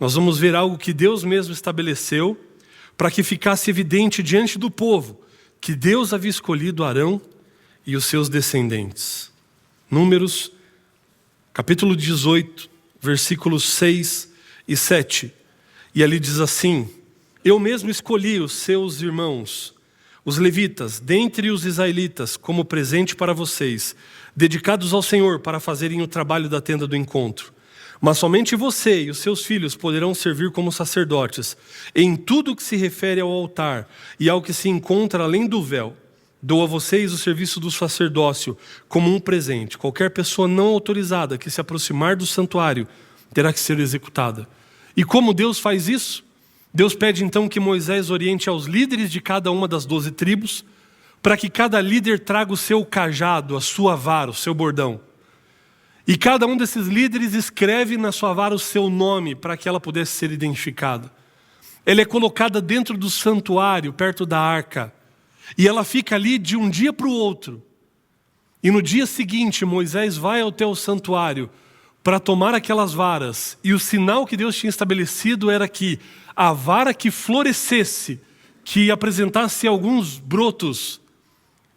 nós vamos ver algo que Deus mesmo estabeleceu para que ficasse evidente diante do povo que Deus havia escolhido Arão e os seus descendentes. Números, capítulo 18, versículos 6 e 7. E ali diz assim: eu mesmo escolhi os seus irmãos, os levitas, dentre os israelitas, como presente para vocês, dedicados ao Senhor para fazerem o trabalho da tenda do encontro. Mas somente você e os seus filhos poderão servir como sacerdotes em tudo que se refere ao altar e ao que se encontra além do véu. Dou a vocês o serviço do sacerdócio como um presente. Qualquer pessoa não autorizada que se aproximar do santuário terá que ser executada. E como Deus faz isso? Deus pede então que Moisés oriente aos líderes de cada uma das 12 tribos, para que cada líder traga o seu cajado, a sua vara, o seu bordão. E cada um desses líderes escreve na sua vara o seu nome, para que ela pudesse ser identificada. Ela é colocada dentro do santuário, perto da arca. E ela fica ali de um dia para o outro. E no dia seguinte, Moisés vai até o santuário para tomar aquelas varas. E o sinal que Deus tinha estabelecido era que a vara que florescesse, que apresentasse alguns brotos,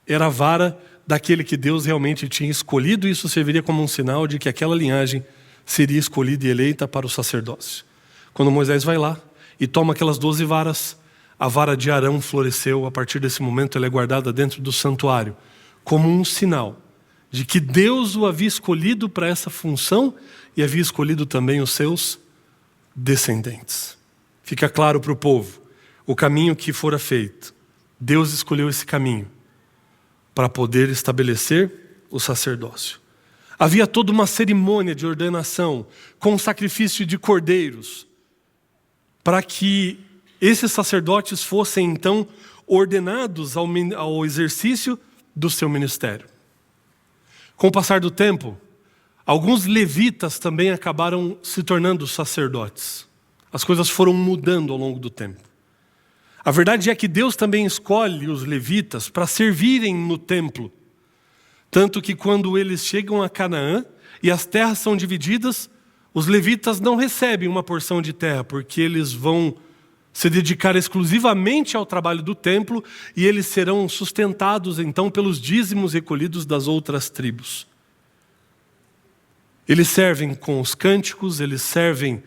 era a vara daquele que Deus realmente tinha escolhido. E isso serviria como um sinal de que aquela linhagem seria escolhida e eleita para o sacerdócio. Quando Moisés vai lá e toma aquelas 12 varas, a vara de Arão floresceu. A partir desse momento ela é guardada dentro do santuário como um sinal de que Deus o havia escolhido para essa função e havia escolhido também os seus descendentes. Fica claro para o povo o caminho que fora feito. Deus escolheu esse caminho para poder estabelecer o sacerdócio. Havia toda uma cerimônia de ordenação com sacrifício de cordeiros para que esses sacerdotes fossem então ordenados ao exercício do seu ministério. Com o passar do tempo, alguns levitas também acabaram se tornando sacerdotes. As coisas foram mudando ao longo do tempo. A verdade é que Deus também escolhe os levitas para servirem no templo. Tanto que quando eles chegam a Canaã e as terras são divididas, os levitas não recebem uma porção de terra, porque eles vão se dedicar exclusivamente ao trabalho do templo e eles serão sustentados então pelos dízimos recolhidos das outras tribos. Eles servem com os cânticos, eles servem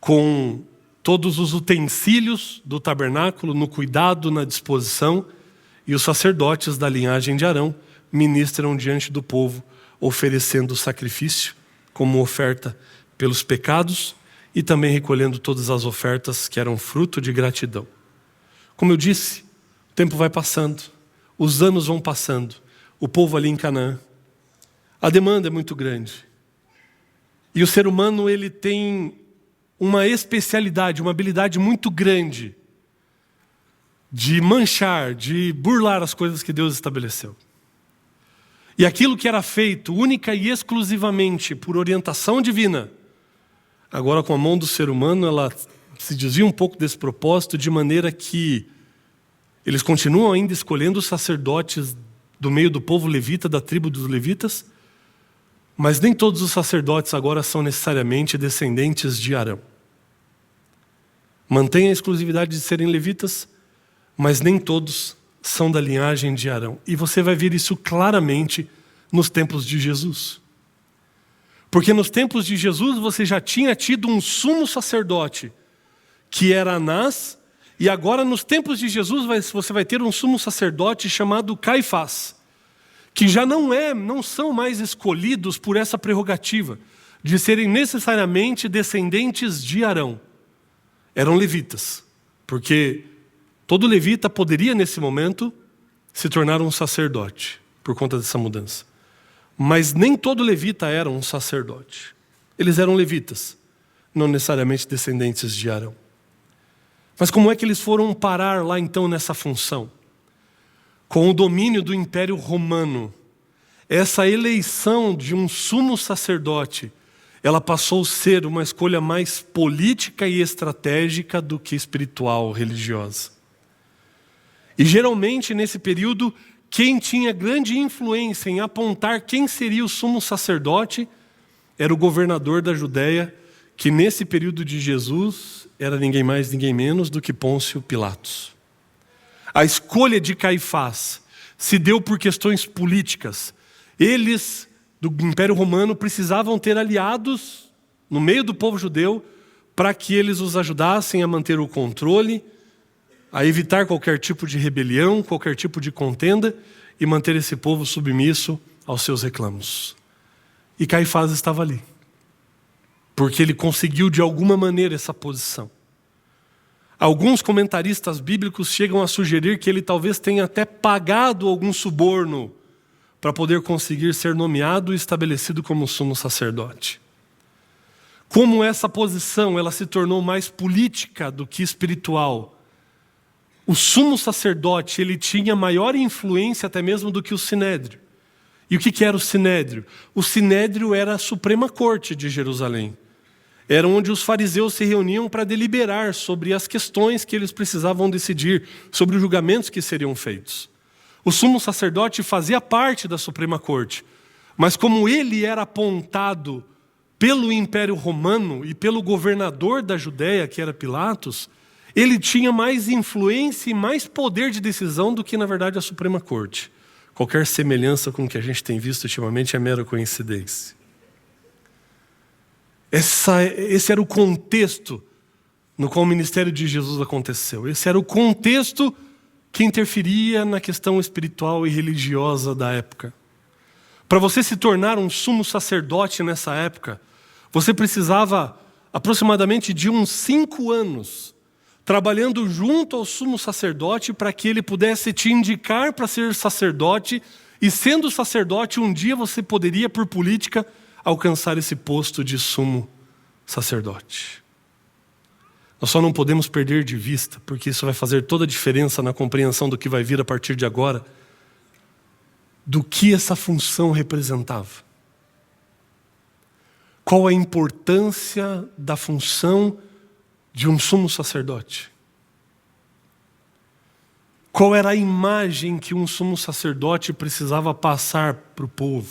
com todos os utensílios do tabernáculo, no cuidado, na disposição, e os sacerdotes da linhagem de Arão ministram diante do povo, oferecendo o sacrifício como oferta pelos pecados e também recolhendo todas as ofertas que eram fruto de gratidão. Como eu disse, o tempo vai passando, os anos vão passando, o povo ali em Canaã, a demanda é muito grande. E o ser humano ele tem uma especialidade, uma habilidade muito grande de manchar, de burlar as coisas que Deus estabeleceu. E aquilo que era feito única e exclusivamente por orientação divina, agora com a mão do ser humano, ela se desvia um pouco desse propósito, de maneira que eles continuam ainda escolhendo os sacerdotes do meio do povo levita, da tribo dos levitas, mas nem todos os sacerdotes agora são necessariamente descendentes de Arão. Mantém a exclusividade de serem levitas, mas nem todos são da linhagem de Arão. E você vai ver isso claramente nos tempos de Jesus. Porque nos tempos de Jesus você já tinha tido um sumo sacerdote, que era Anás, e agora nos tempos de Jesus você vai ter um sumo sacerdote chamado Caifás, que já não são mais escolhidos por essa prerrogativa. de serem necessariamente descendentes de Arão. Eram levitas, porque todo levita poderia, nesse momento, se tornar um sacerdote, por conta dessa mudança. Mas nem todo levita era um sacerdote. Eles eram levitas, não necessariamente descendentes de Arão. Mas como é que eles foram parar lá então nessa função? Com o domínio do Império Romano, essa eleição de um sumo sacerdote, ela passou a ser uma escolha mais política e estratégica do que espiritual, religiosa. E geralmente nesse período, quem tinha grande influência em apontar quem seria o sumo sacerdote era o governador da Judéia, que nesse período de Jesus era ninguém mais, ninguém menos do que Pôncio Pilatos. A escolha de Caifás se deu por questões políticas. Eles, do Império Romano, precisavam ter aliados no meio do povo judeu para que eles os ajudassem a manter o controle, a evitar qualquer tipo de rebelião, qualquer tipo de contenda e manter esse povo submisso aos seus reclamos. E Caifás estava ali, porque ele conseguiu de alguma maneira essa posição. Alguns comentaristas bíblicos chegam a sugerir que ele talvez tenha até pagado algum suborno para poder conseguir ser nomeado e estabelecido como sumo sacerdote. Como essa posição ela se tornou mais política do que espiritual, o sumo sacerdote ele tinha maior influência até mesmo do que o sinédrio. E o que era o sinédrio? O sinédrio era a Suprema Corte de Jerusalém. Era onde os fariseus se reuniam para deliberar sobre as questões que eles precisavam decidir, sobre os julgamentos que seriam feitos. O sumo sacerdote fazia parte da Suprema Corte, mas como ele era apontado pelo Império Romano e pelo governador da Judéia, que era Pilatos, ele tinha mais influência e mais poder de decisão do que, na verdade, a Suprema Corte. Qualquer semelhança com o que a gente tem visto ultimamente é mera coincidência. Esse era o contexto no qual o ministério de Jesus aconteceu. Esse era o contexto que interferia na questão espiritual e religiosa da época. Para você se tornar um sumo sacerdote nessa época, você precisava aproximadamente de uns 5 anos trabalhando junto ao sumo sacerdote para que ele pudesse te indicar para ser sacerdote, e sendo sacerdote, um dia você poderia, por política, alcançar esse posto de sumo sacerdote. Nós só não podemos perder de vista, porque isso vai fazer toda a diferença na compreensão do que vai vir a partir de agora, do que essa função representava. Qual a importância da função de um sumo sacerdote? Qual era a imagem que um sumo sacerdote precisava passar para o povo?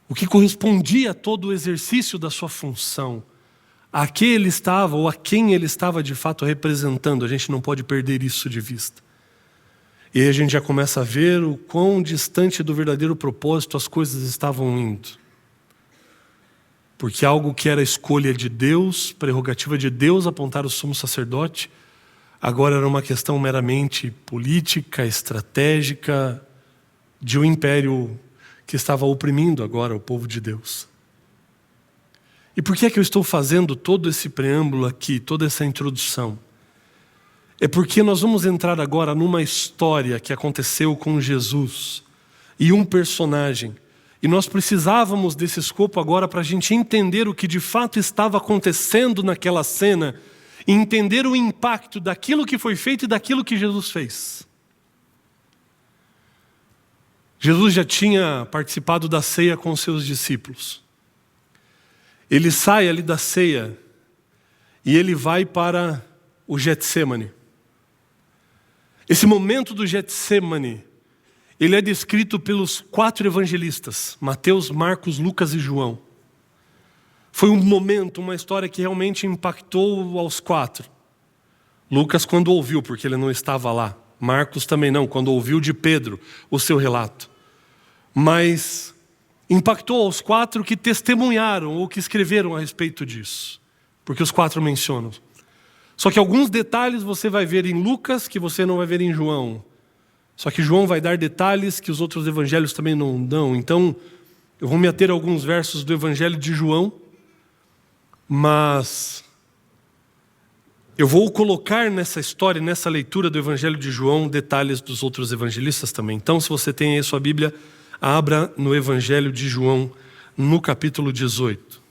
O que correspondia a todo o exercício da sua função? A que ele estava ou a quem ele estava de fato representando? A gente não pode perder isso de vista. E aí a gente já começa a ver o quão distante do verdadeiro propósito as coisas estavam indo. Porque algo que era escolha de Deus, prerrogativa de Deus apontar o sumo sacerdote, agora era uma questão meramente política, estratégica, de um império que estava oprimindo agora o povo de Deus. E por que é que eu estou fazendo todo esse preâmbulo aqui, toda essa introdução? É porque nós vamos entrar agora numa história que aconteceu com Jesus e um personagem. E nós precisávamos desse escopo agora para a gente entender o que de fato estava acontecendo naquela cena e entender o impacto daquilo que foi feito e daquilo que Jesus fez. Jesus já tinha participado da ceia com os seus discípulos. Ele sai ali da ceia e ele vai para o Getsêmani. Esse momento do Getsêmani, ele é descrito pelos 4 evangelistas, Mateus, Marcos, Lucas e João. Foi um momento, uma história que realmente impactou aos 4. Lucas quando ouviu, porque ele não estava lá. Marcos também não, quando ouviu de Pedro o seu relato. Mas impactou aos 4 que testemunharam ou que escreveram a respeito disso. Porque os 4 mencionam. Só que alguns detalhes você vai ver em Lucas que você não vai ver em João. Só que João vai dar detalhes que os outros evangelhos também não dão. Então, Eu vou me ater a alguns versos do Evangelho de João, mas eu vou colocar nessa história, nessa leitura do Evangelho de João, detalhes dos outros evangelistas também. Então, se você tem aí a sua Bíblia, abra no Evangelho de João, no capítulo 18.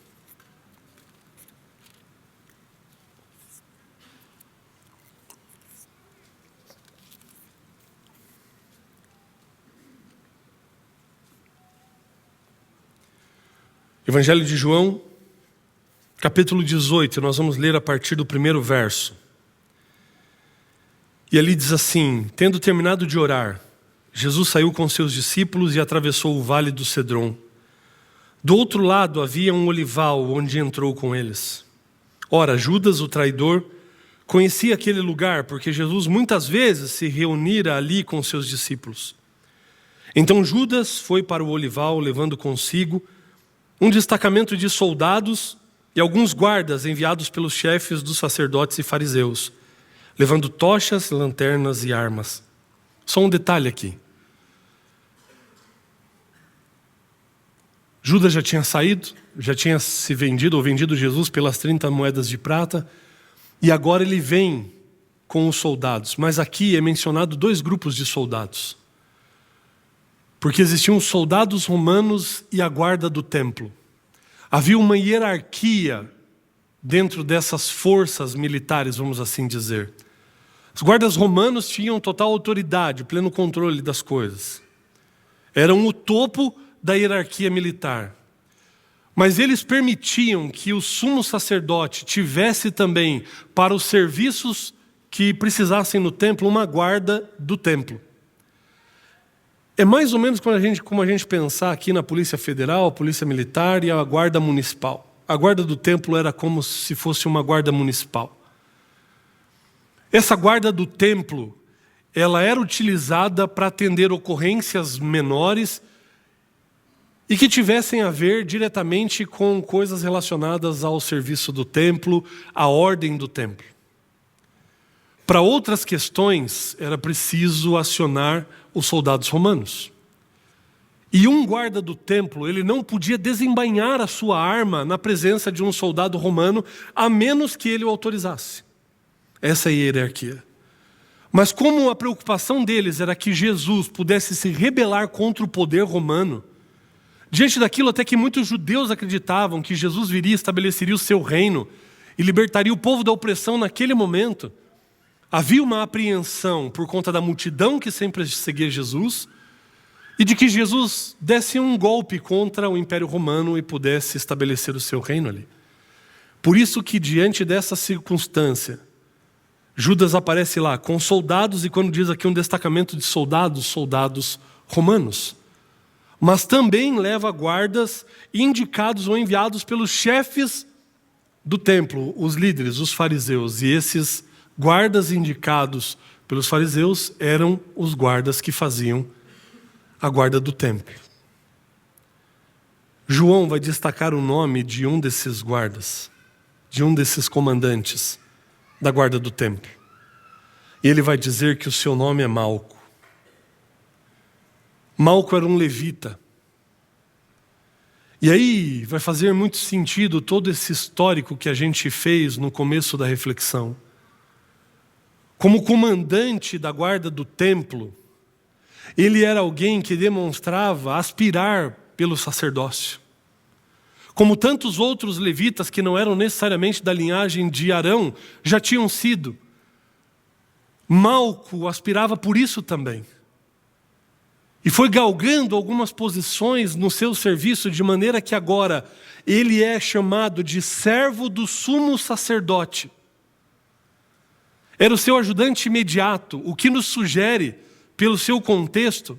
Evangelho de João, capítulo 18, nós vamos ler a partir do primeiro verso. E ali diz assim: tendo terminado de orar, Jesus saiu com seus discípulos e atravessou o vale do Cedron. Do outro lado havia um olival onde entrou com eles. Ora, Judas, o traidor, conhecia aquele lugar, porque Jesus muitas vezes se reunira ali com seus discípulos. Então Judas foi para o olival, levando consigo um destacamento de soldados e alguns guardas enviados pelos chefes dos sacerdotes e fariseus, levando tochas, lanternas e armas. Só um detalhe aqui. Judas já tinha saído, já tinha se vendido ou vendido Jesus pelas 30 moedas de prata, e agora ele vem com os soldados. Mas aqui é mencionado 2 grupos de soldados. Porque existiam os soldados romanos e a guarda do templo. Havia uma hierarquia dentro dessas forças militares, vamos assim dizer. Os guardas romanos tinham total autoridade, pleno controle das coisas. Eram o topo da hierarquia militar. Mas eles permitiam que o sumo sacerdote tivesse também, para os serviços que precisassem no templo, uma guarda do templo. É mais ou menos como a gente pensar aqui na Polícia Federal, a Polícia Militar e a Guarda Municipal. A guarda do templo era como se fosse uma guarda municipal. Essa guarda do templo, ela era utilizada para atender ocorrências menores e que tivessem a ver diretamente com coisas relacionadas ao serviço do templo, à ordem do templo. Para outras questões, era preciso acionar os soldados romanos. E um guarda do templo, ele não podia desembainhar a sua arma na presença de um soldado romano, a menos que ele o autorizasse. Essa é a hierarquia. Mas como a preocupação deles era que Jesus pudesse se rebelar contra o poder romano, diante daquilo até que muitos judeus acreditavam que Jesus viria e estabeleceria o seu reino e libertaria o povo da opressão naquele momento, havia uma apreensão por conta da multidão que sempre seguia Jesus e de que Jesus desse um golpe contra o Império Romano e pudesse estabelecer o seu reino ali. Por isso que diante dessa circunstância, Judas aparece lá com soldados, e quando diz aqui um destacamento de soldados, soldados romanos. Mas também leva guardas indicados ou enviados pelos chefes do templo, os líderes, os fariseus. E esses guardas indicados pelos fariseus eram os guardas que faziam a guarda do templo. João vai destacar o nome de um desses guardas, de um desses comandantes da guarda do templo. E ele vai dizer que o seu nome é Malco. Malco era um levita. E aí vai fazer muito sentido todo esse histórico que a gente fez no começo da reflexão. Como comandante da guarda do templo, ele era alguém que demonstrava aspirar pelo sacerdócio. Como tantos outros levitas que não eram necessariamente da linhagem de Arão, já tinham sido. Malco aspirava por isso também. E foi galgando algumas posições no seu serviço, de maneira que agora ele é chamado de servo do sumo sacerdote. Era o seu ajudante imediato, o que nos sugere, pelo seu contexto,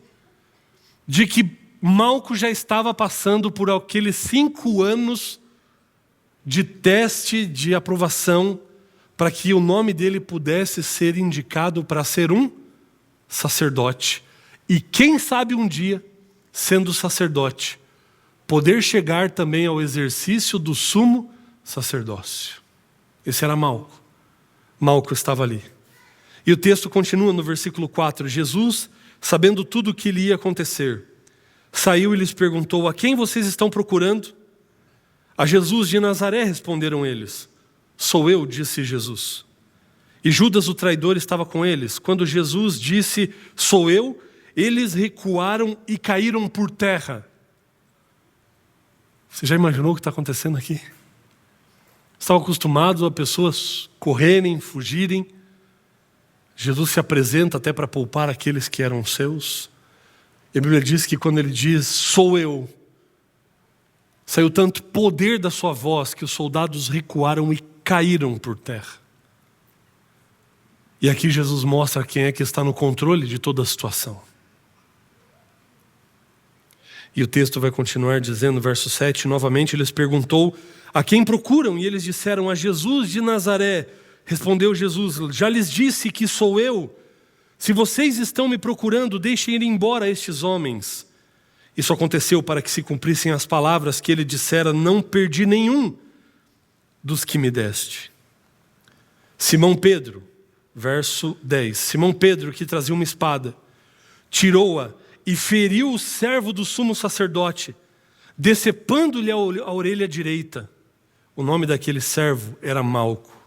de que Malco já estava passando por aqueles 5 anos de teste, de aprovação, para que o nome dele pudesse ser indicado para ser um sacerdote. E quem sabe um dia, sendo sacerdote, poder chegar também ao exercício do sumo sacerdócio. Esse era Malco. Malco estava ali. E o texto continua no versículo 4. Jesus, sabendo tudo o que lhe ia acontecer, Saiu e lhes perguntou: a quem vocês estão procurando? A Jesus de Nazaré, responderam eles. Sou eu, disse Jesus. E Judas, o traidor, estava com eles. Quando Jesus disse, sou eu, eles recuaram e caíram por terra. Você já imaginou o que está acontecendo aqui? Estavam acostumados a pessoas correrem, fugirem. Jesus se apresenta até para poupar aqueles que eram seus. E a Bíblia diz que quando ele diz, sou eu, saiu tanto poder da sua voz que os soldados recuaram e caíram por terra. E aqui Jesus mostra quem é que está no controle de toda a situação. E o texto vai continuar dizendo, verso 7, novamente lhes perguntou, a quem procuram? E eles disseram, a Jesus de Nazaré. Respondeu Jesus, já lhes disse que sou eu. Se vocês estão me procurando, deixem ir embora estes homens. Isso aconteceu para que se cumprissem as palavras que ele dissera, não perdi nenhum dos que me deste. Simão Pedro, verso 10. Simão Pedro, que trazia uma espada, tirou-a e feriu o servo do sumo sacerdote, decepando-lhe a orelha direita. O nome daquele servo era Malco.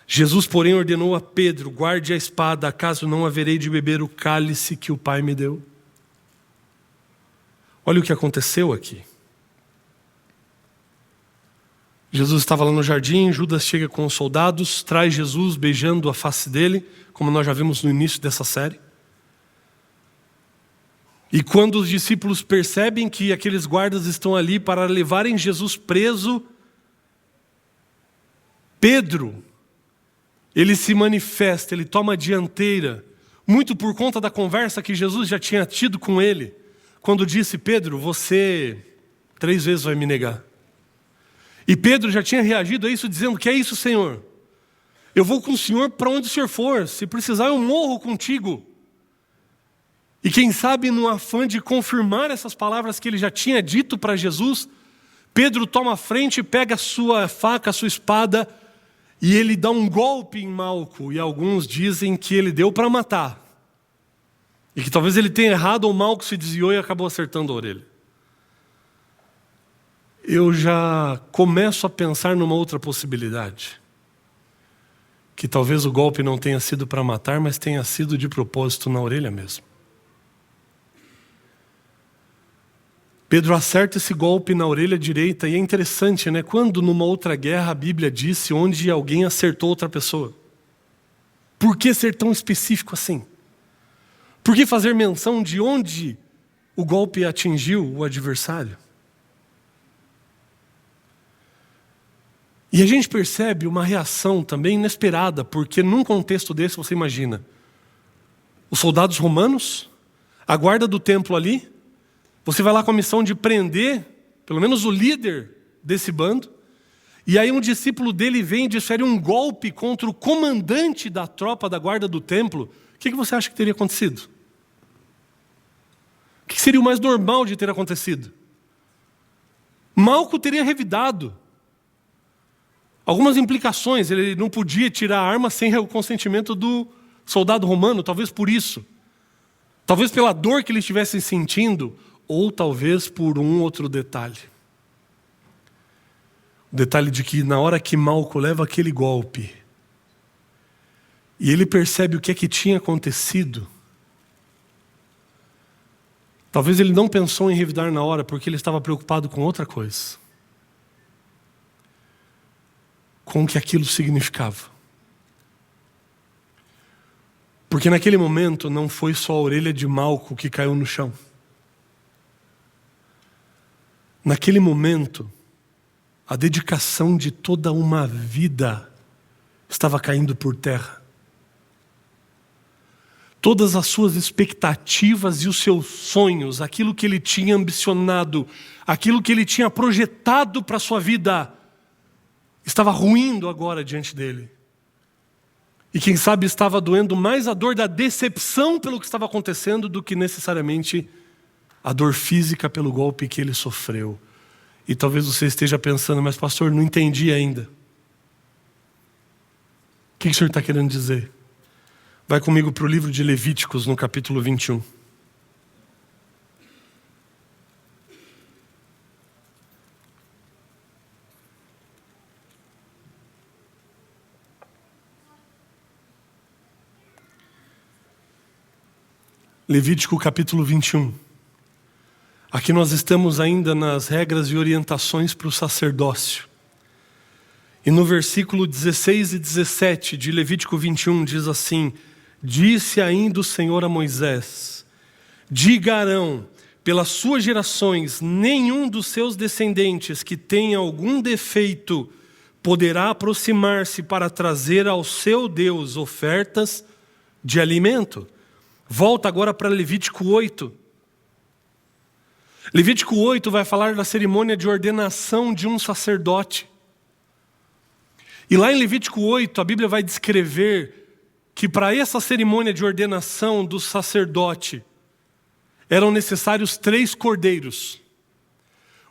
Jesus, porém, ordenou a Pedro, guarde a espada, acaso não haverei de beber o cálice que o Pai me deu? Olha o que aconteceu aqui. Jesus estava lá no jardim, Judas chega com os soldados, traz Jesus beijando a face dele, como nós já vimos no início dessa série. E quando os discípulos percebem que aqueles guardas estão ali para levarem Jesus preso, Pedro, ele se manifesta, ele toma a dianteira, muito por conta da conversa que Jesus já tinha tido com ele, quando disse, Pedro, você 3 vezes vai me negar. E Pedro já tinha reagido a isso dizendo, que é isso, Senhor? Eu vou com o Senhor para onde o Senhor for, se precisar eu morro contigo. E quem sabe no afã de confirmar essas palavras que ele já tinha dito para Jesus, Pedro toma a frente, pega a sua faca, a sua espada, e ele dá um golpe em Malco, e alguns dizem que ele deu para matar. E que talvez ele tenha errado, ou Malco se desviou e acabou acertando a orelha. Eu já começo a pensar numa outra possibilidade. Que talvez o golpe não tenha sido para matar, mas tenha sido de propósito na orelha mesmo. Pedro acerta esse golpe na orelha direita, e é interessante, né? Quando numa outra guerra a Bíblia disse onde alguém acertou outra pessoa. Por que ser tão específico assim? Por que fazer menção de onde o golpe atingiu o adversário? E a gente percebe uma reação também inesperada, porque num contexto desse você imagina os soldados romanos, a guarda do templo ali, você vai lá com a missão de prender, pelo menos o líder desse bando, e aí um discípulo dele vem e desfere um golpe contra o comandante da tropa da guarda do templo. O que você acha que teria acontecido? O que seria o mais normal de ter acontecido? Malco teria revidado. Algumas implicações, ele não podia tirar a arma sem o consentimento do soldado romano, talvez por isso. Talvez pela dor que eles estivessem sentindo, ou talvez por um outro detalhe. O detalhe de que na hora que Malco leva aquele golpe, e ele percebe o que é que tinha acontecido, talvez ele não pensou em revidar na hora, porque ele estava preocupado com outra coisa. Com o que aquilo significava. Porque naquele momento não foi só a orelha de Malco que caiu no chão. Naquele momento, a dedicação de toda uma vida estava caindo por terra. Todas as suas expectativas e os seus sonhos, aquilo que ele tinha ambicionado, aquilo que ele tinha projetado para a sua vida, estava ruindo agora diante dele. E quem sabe estava doendo mais a dor da decepção pelo que estava acontecendo do que necessariamente a dor física pelo golpe que ele sofreu. E talvez você esteja pensando, mas pastor, não entendi ainda. O que o senhor está querendo dizer? Vai comigo para o livro de Levíticos, no capítulo 21. Levítico capítulo 21. Aqui nós estamos ainda nas regras e orientações para o sacerdócio. E no versículo 16 e 17 de Levítico 21 diz assim: disse ainda o Senhor a Moisés: diga a Arão, pelas suas gerações, nenhum dos seus descendentes que tenha algum defeito poderá aproximar-se para trazer ao seu Deus ofertas de alimento. Volta agora para Levítico 8. Levítico 8 vai falar da cerimônia de ordenação de um sacerdote. E lá em Levítico 8, a Bíblia vai descrever que para essa cerimônia de ordenação do sacerdote eram necessários 3 cordeiros.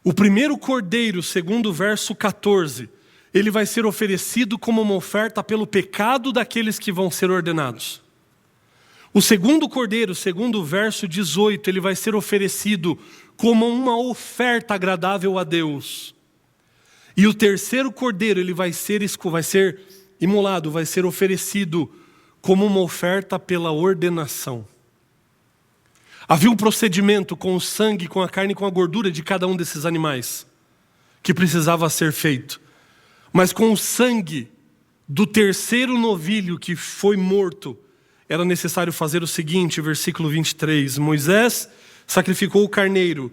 O primeiro cordeiro, segundo o verso 14, ele vai ser oferecido como uma oferta pelo pecado daqueles que vão ser ordenados. O segundo cordeiro, segundo o verso 18, ele vai ser oferecido como uma oferta agradável a Deus. E o terceiro cordeiro, ele vai ser imolado, vai ser oferecido como uma oferta pela ordenação. Havia um procedimento com o sangue, com a carne e com a gordura de cada um desses animais que precisava ser feito. Mas com o sangue do terceiro novilho que foi morto, era necessário fazer o seguinte, versículo 23. Moisés sacrificou o carneiro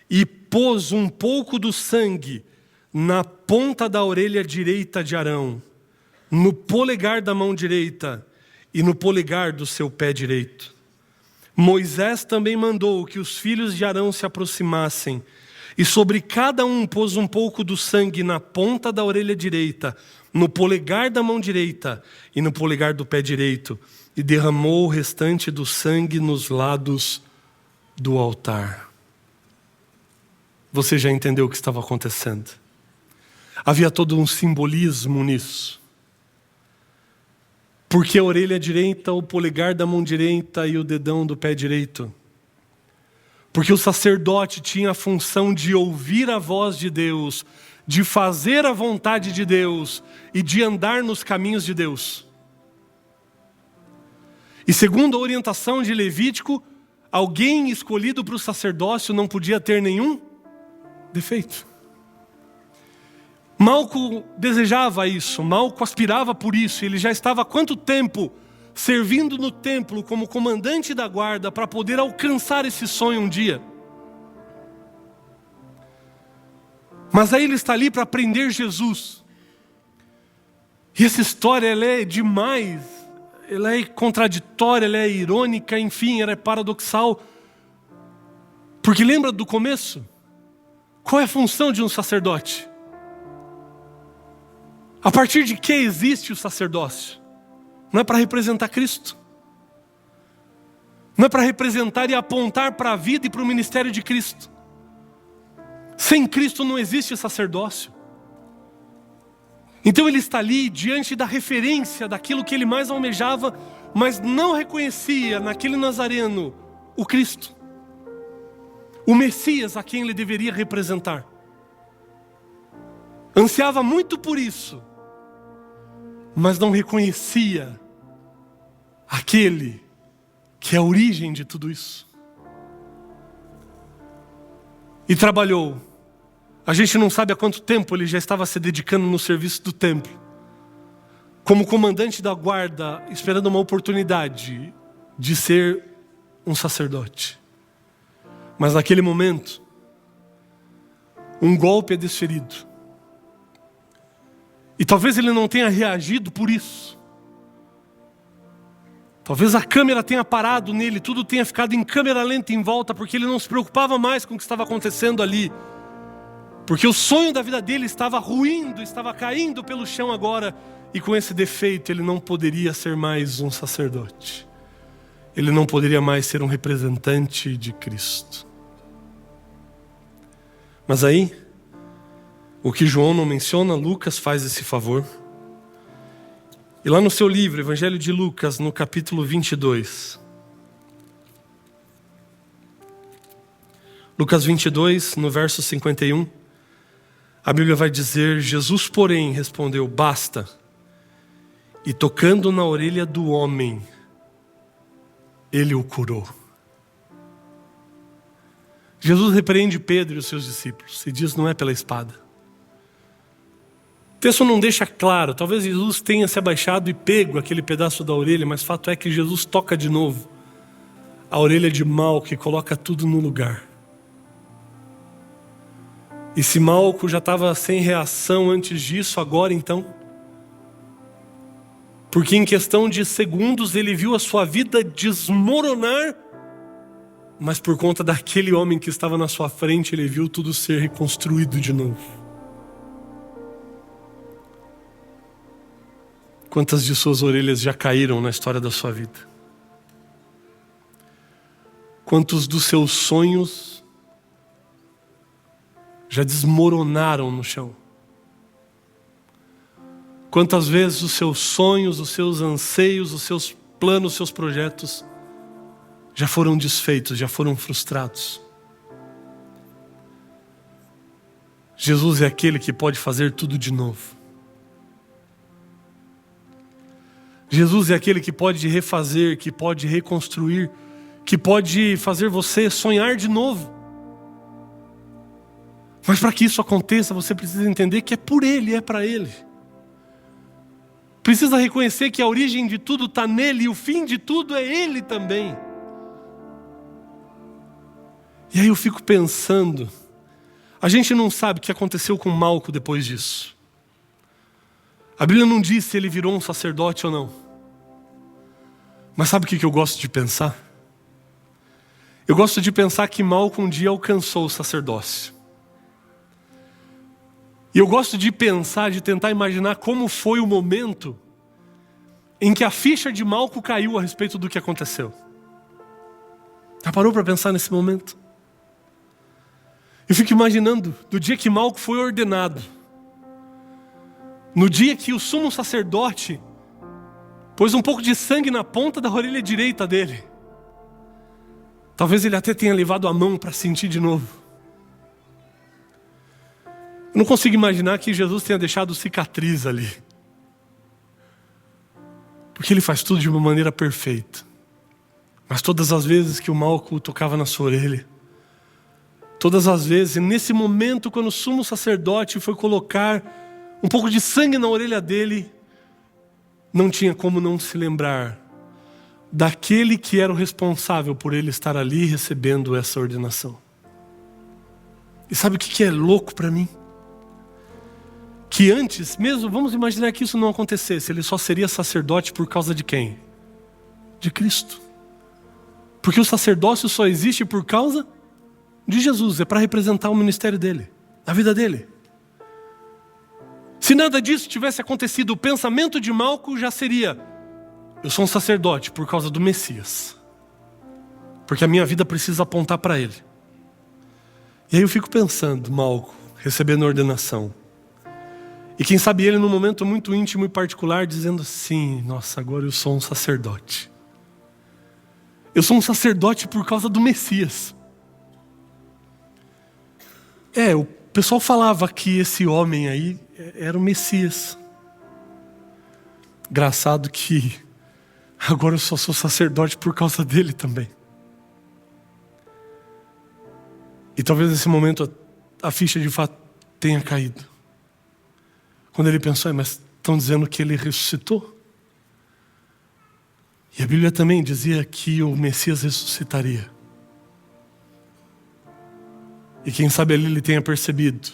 e pôs um pouco do sangue na ponta da orelha direita de Arão, no polegar da mão direita e no polegar do seu pé direito. Moisés também mandou que os filhos de Arão se aproximassem, e sobre cada um pôs um pouco do sangue na ponta da orelha direita, no polegar da mão direita e no polegar do pé direito, e derramou o restante do sangue nos lados do altar. Você já entendeu o que estava acontecendo? Havia todo um simbolismo nisso. Porque a orelha direita, o polegar da mão direita e o dedão do pé direito? Porque o sacerdote tinha a função de ouvir a voz de Deus, de fazer a vontade de Deus e de andar nos caminhos de Deus. E segundo a orientação de Levítico, alguém escolhido para o sacerdócio não podia ter nenhum defeito. Malco desejava isso, Malco aspirava por isso. Ele já estava há quanto tempo servindo no templo como comandante da guarda para poder alcançar esse sonho um dia. Mas aí ele está ali para prender Jesus. E essa história, ela é demais, ela é contraditória, ela é irônica, enfim, ela é paradoxal. Porque lembra do começo? Qual é a função de um sacerdote? A partir de que existe o sacerdócio? Não é para representar Cristo. Não é para representar e apontar para a vida e para o ministério de Cristo. Sem Cristo não existe sacerdócio. Então ele está ali diante da referência daquilo que ele mais almejava, mas não reconhecia naquele nazareno o Cristo, o Messias a quem ele deveria representar. Ansiava muito por isso, mas não reconhecia aquele que é a origem de tudo isso. E trabalhou. A gente não sabe há quanto tempo ele já estava se dedicando no serviço do templo, como comandante da guarda, esperando uma oportunidade de ser um sacerdote. Mas naquele momento, um golpe é desferido. E talvez ele não tenha reagido por isso. Talvez a câmera tenha parado nele, tudo tenha ficado em câmera lenta em volta, porque ele não se preocupava mais com o que estava acontecendo ali. Porque o sonho da vida dele estava ruindo, estava caindo pelo chão agora. E com esse defeito ele não poderia ser mais um sacerdote. Ele não poderia mais ser um representante de Cristo. Mas aí, o que João não menciona, Lucas faz esse favor. E lá no seu livro, Evangelho de Lucas, no capítulo 22. Lucas 22, no verso 51. A Bíblia vai dizer: Jesus, porém, respondeu: basta. E tocando na orelha do homem, ele o curou. Jesus repreende Pedro e os seus discípulos e diz: não é pela espada. O texto não deixa claro, talvez Jesus tenha se abaixado e pego aquele pedaço da orelha, mas fato é que Jesus toca de novo a orelha de Malco e coloca tudo no lugar. E se Malco já estava sem reação antes disso, agora então, porque em questão de segundos ele viu a sua vida desmoronar, mas por conta daquele homem que estava na sua frente, ele viu tudo ser reconstruído de novo. Quantas de suas orelhas já caíram na história da sua vida? Quantos dos seus sonhos já desmoronaram no chão? Quantas vezes os seus sonhos, os seus anseios, os seus planos, os seus projetos já foram desfeitos, já foram frustrados? Jesus é aquele que pode fazer tudo de novo. Jesus é aquele que pode refazer, que pode reconstruir, que pode fazer você sonhar de novo. Mas para que isso aconteça, você precisa entender que é por Ele, é para Ele. Precisa reconhecer que a origem de tudo está nele e o fim de tudo é Ele também. E aí eu fico pensando, a gente não sabe o que aconteceu com Malco depois disso. A Bíblia não diz se ele virou um sacerdote ou não. Mas sabe o que eu gosto de pensar? Eu gosto de pensar que Malco um dia alcançou o sacerdócio. E eu gosto de pensar, de tentar imaginar como foi o momento em que a ficha de Malco caiu a respeito do que aconteceu. Já parou para pensar nesse momento? Eu fico imaginando, do dia que Malco foi ordenado, no dia que o sumo sacerdote pôs um pouco de sangue na ponta da orelha direita dele. Talvez ele até tenha levado a mão para sentir de novo. Eu não consigo imaginar que Jesus tenha deixado cicatriz ali. Porque Ele faz tudo de uma maneira perfeita. Mas todas as vezes que o Malco tocava na sua orelha, todas as vezes, nesse momento quando o sumo sacerdote foi colocar um pouco de sangue na orelha dele, não tinha como não se lembrar daquele que era o responsável por ele estar ali recebendo essa ordenação. E sabe o que é louco para mim? Que antes mesmo, vamos imaginar que isso não acontecesse, ele só seria sacerdote por causa de quem? De Cristo. Porque o sacerdócio só existe por causa de Jesus, é para representar o ministério dele, a vida dele. Se nada disso tivesse acontecido, o pensamento de Malco já seria: eu sou um sacerdote por causa do Messias, porque a minha vida precisa apontar para ele. E aí eu fico pensando, Malco recebendo a ordenação, e quem sabe ele num momento muito íntimo e particular dizendo assim: nossa, agora eu sou um sacerdote. Eu sou um sacerdote por causa do Messias. O pessoal falava que esse homem aí era o Messias. Engraçado que agora eu só sou sacerdote por causa dele também. E talvez nesse momento a ficha de fato tenha caído. Quando ele pensou: mas estão dizendo que ele ressuscitou? E a Bíblia também dizia que o Messias ressuscitaria. E quem sabe ali ele tenha percebido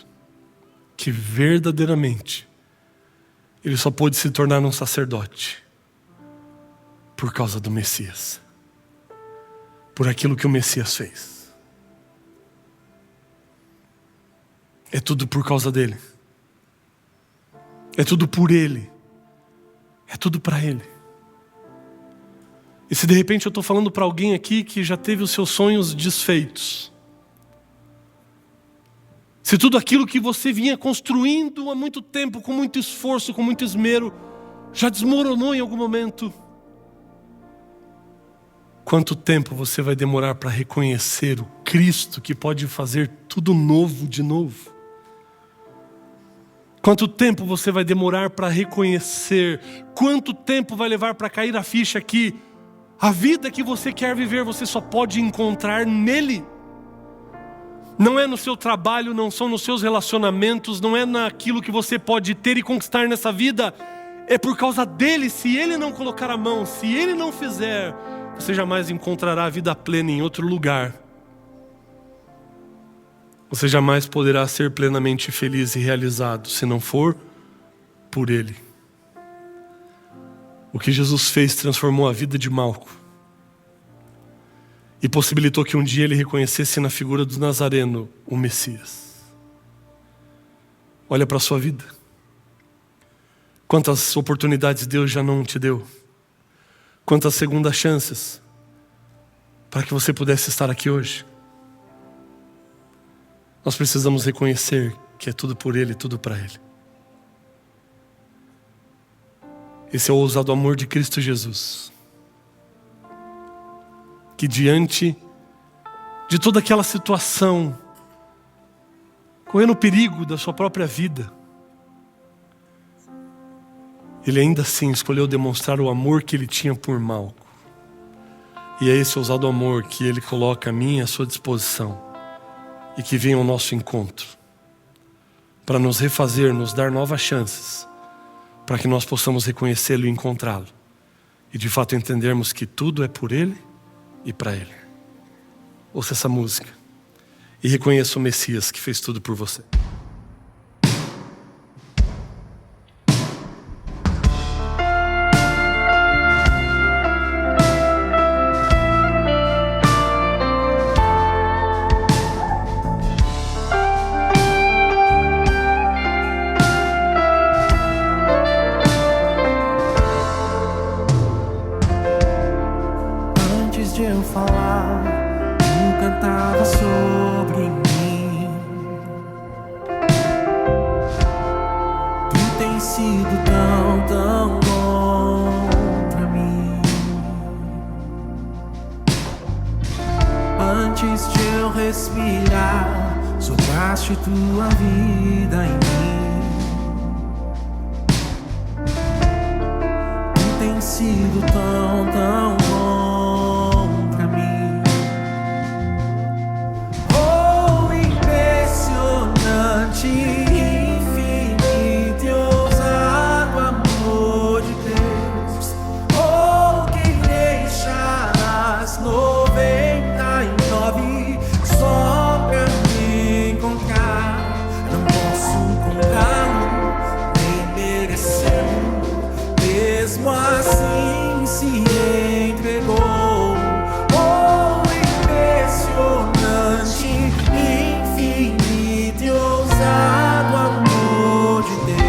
que verdadeiramente ele só pôde se tornar um sacerdote por causa do Messias, por aquilo que o Messias fez. É tudo por causa dele, é tudo por ele, é tudo para ele. E se de repente eu estou falando para alguém aqui que já teve os seus sonhos desfeitos, se tudo aquilo que você vinha construindo há muito tempo, com muito esforço, com muito esmero, já desmoronou em algum momento, quanto tempo você vai demorar para reconhecer o Cristo que pode fazer tudo novo de novo? Quanto tempo você vai demorar para reconhecer? Quanto tempo vai levar para cair a ficha que a vida que você quer viver, você só pode encontrar nele? Não é no seu trabalho, não são nos seus relacionamentos, não é naquilo que você pode ter e conquistar nessa vida. É por causa dele. Se ele não colocar a mão, se ele não fizer, você jamais encontrará a vida plena em outro lugar. Você jamais poderá ser plenamente feliz e realizado se não for por ele. O que Jesus fez transformou a vida de Malco e possibilitou que um dia ele reconhecesse na figura do Nazareno o Messias. Olha para a sua vida. Quantas oportunidades Deus já não te deu. Quantas segundas chances para que você pudesse estar aqui hoje. Nós precisamos reconhecer que é tudo por Ele, tudo para Ele. Esse é o ousado amor de Cristo Jesus, que diante de toda aquela situação, correndo o perigo da sua própria vida, Ele ainda assim escolheu demonstrar o amor que Ele tinha por Malco. E é esse ousado amor que Ele coloca a mim à sua disposição e que vem ao nosso encontro para nos refazer, nos dar novas chances, para que nós possamos reconhecê-lo e encontrá-lo e de fato entendermos que tudo é por Ele e para Ele. Ouça essa música e reconheça o Messias que fez tudo por você. Antes de eu falar, tu cantava sobre mim. Tu tens sido tão, tão bom pra mim. Antes de eu respirar, sopraste tua vida em mim. Tu tens sido tão, tão bom pra mim. Oh, impressionante, infinito e ousado amor de Deus. Oh, quem deixarás 99 só pra me encontrar? Não posso comprá-lo, nem merecê-lo. Mesmo assim se entregou. Oh, impressionante, infinito e ousado amor de Deus.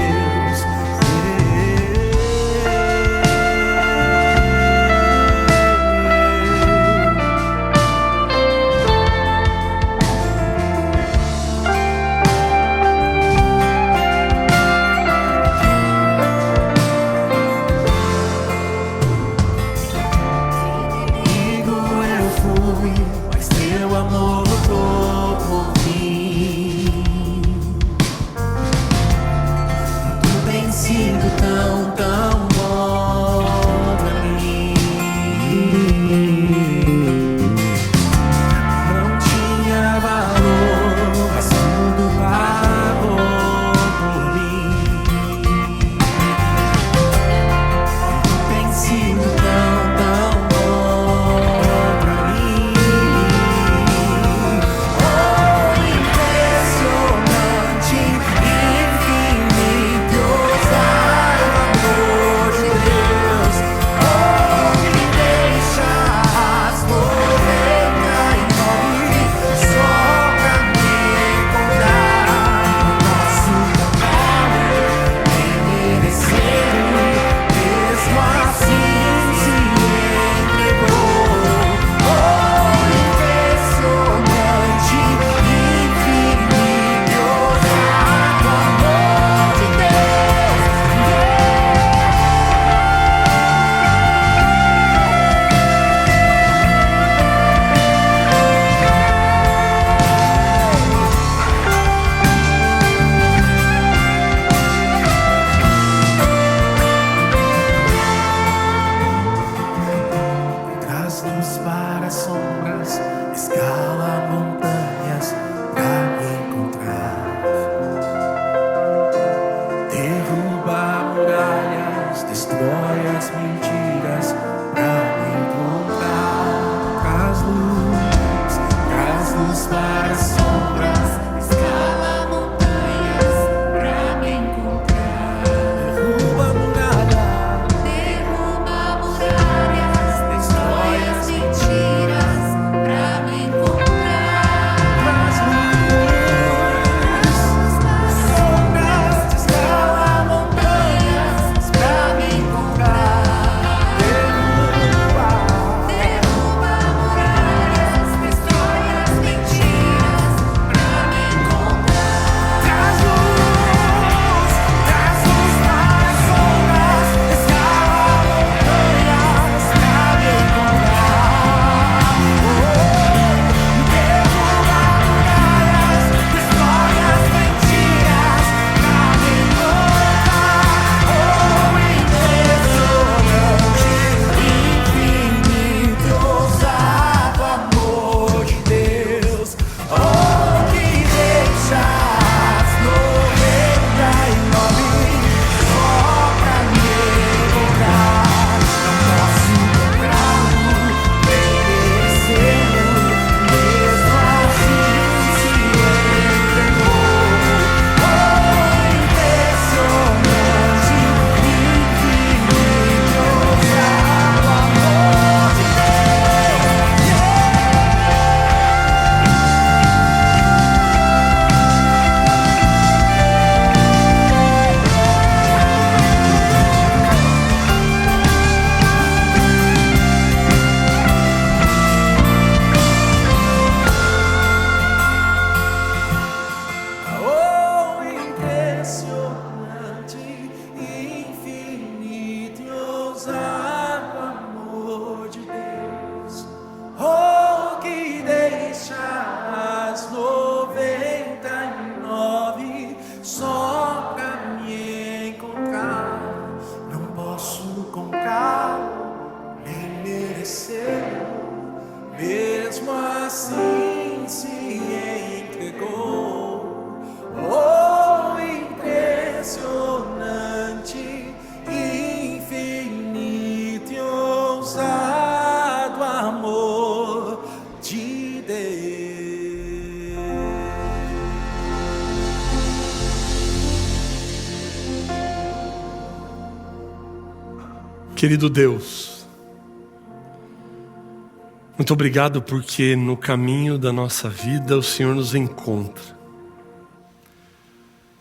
Comigo eu fui, mas teu amor lutou por mim. Tu tens sido tão, tão bom pra mim. Não tinha valor, mas tudo pagou por mim. Tu tens sido tão, tão bom pra mim. Oh, impressionante, infinito e ousado amor destrói as mentiras pra me encontrar. Traz luz para as sombras, Escala montanhas pra me encontrar. derruba muralhas, Destrói as mentiras pra me encontrar. traz luz, sombras, escala montanhas pra me encontrar. Derruba Muralhas, destrói as mentiras pra me encontrar. traz luz para as sombras, escala montanhas pra me encontrar. Derruba muralhas, destrói as mentiras pra me encontrar. Oh, impressionante, infinito, ousado amor de Deus. Oh, que deixa as 99 só pra me encontrar. Não posso comprá-lo, nem merecê-lo, mesmo assim se entregou. Oh, impressionante, infinito, ousado amor de Oh, impressionante, infinito e ousado amor de Deus. Oh, que deixa as 99 só pra me encontrar. Não posso comprá-lo, nem merecê-lo, mesmo assim se entregou. Oh, impressionante, infinito e ousado amor de Deus. Querido Deus, muito obrigado porque no caminho da nossa vida o Senhor nos encontra.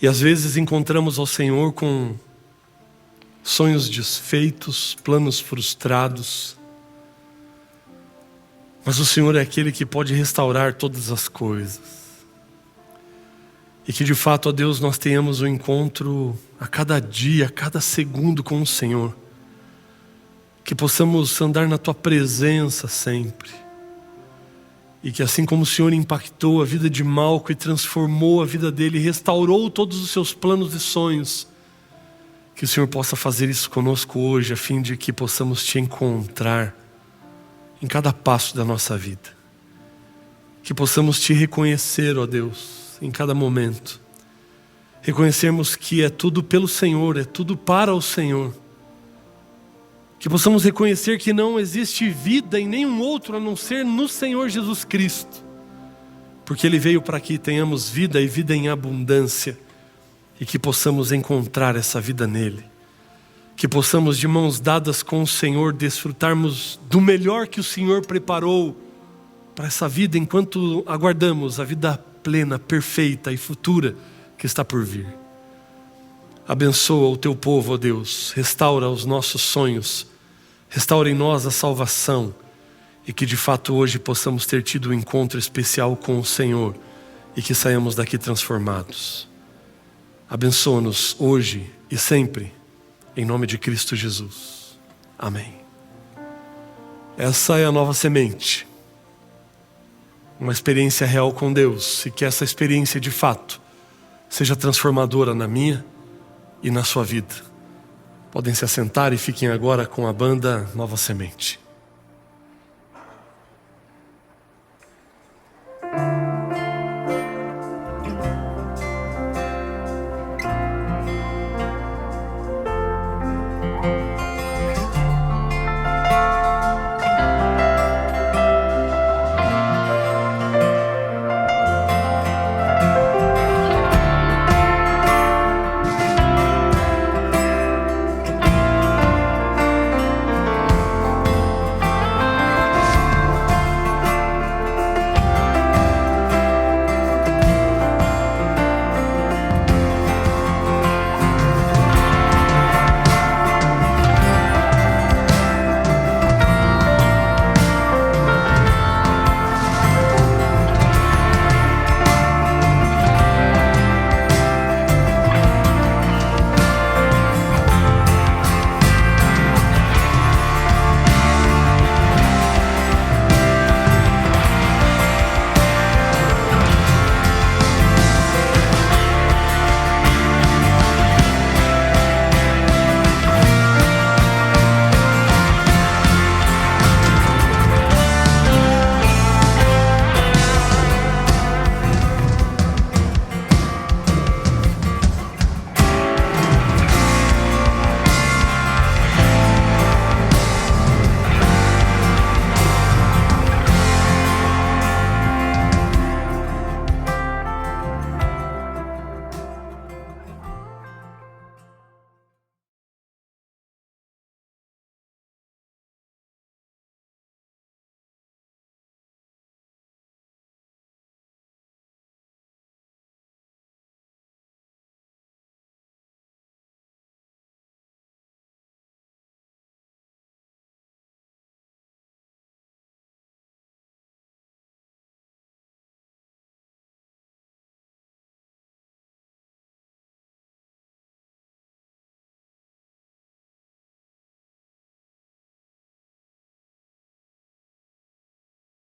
E às vezes encontramos ao Senhor com sonhos desfeitos, planos frustrados. Mas o Senhor é aquele que pode restaurar todas as coisas. E que de fato, ó Deus, nós tenhamos um encontro a cada dia, a cada segundo com o Senhor. Que possamos andar na Tua presença sempre. E que assim como o Senhor impactou a vida de Malco e transformou a vida dele, restaurou todos os seus planos e sonhos, que o Senhor possa fazer isso conosco hoje, a fim de que possamos Te encontrar em cada passo da nossa vida. Que possamos Te reconhecer, ó Deus, em cada momento. Reconhecermos que é tudo pelo Senhor, é tudo para o Senhor. Que possamos reconhecer que não existe vida em nenhum outro a não ser no Senhor Jesus Cristo. Porque Ele veio para que tenhamos vida e vida em abundância. E que possamos encontrar essa vida nele. Que possamos de mãos dadas com o Senhor desfrutarmos do melhor que o Senhor preparou para essa vida enquanto aguardamos a vida plena, perfeita e futura que está por vir. Abençoa o Teu povo, ó Deus, restaura os nossos sonhos, restaura em nós a salvação e que de fato hoje possamos ter tido um encontro especial com o Senhor e que saiamos daqui transformados. Abençoa-nos hoje e sempre, em nome de Cristo Jesus. Amém. Essa é a Nova Semente, uma experiência real com Deus, e que essa experiência de fato seja transformadora na minha e na sua vida. Podem se assentar e fiquem agora com a banda Nova Semente.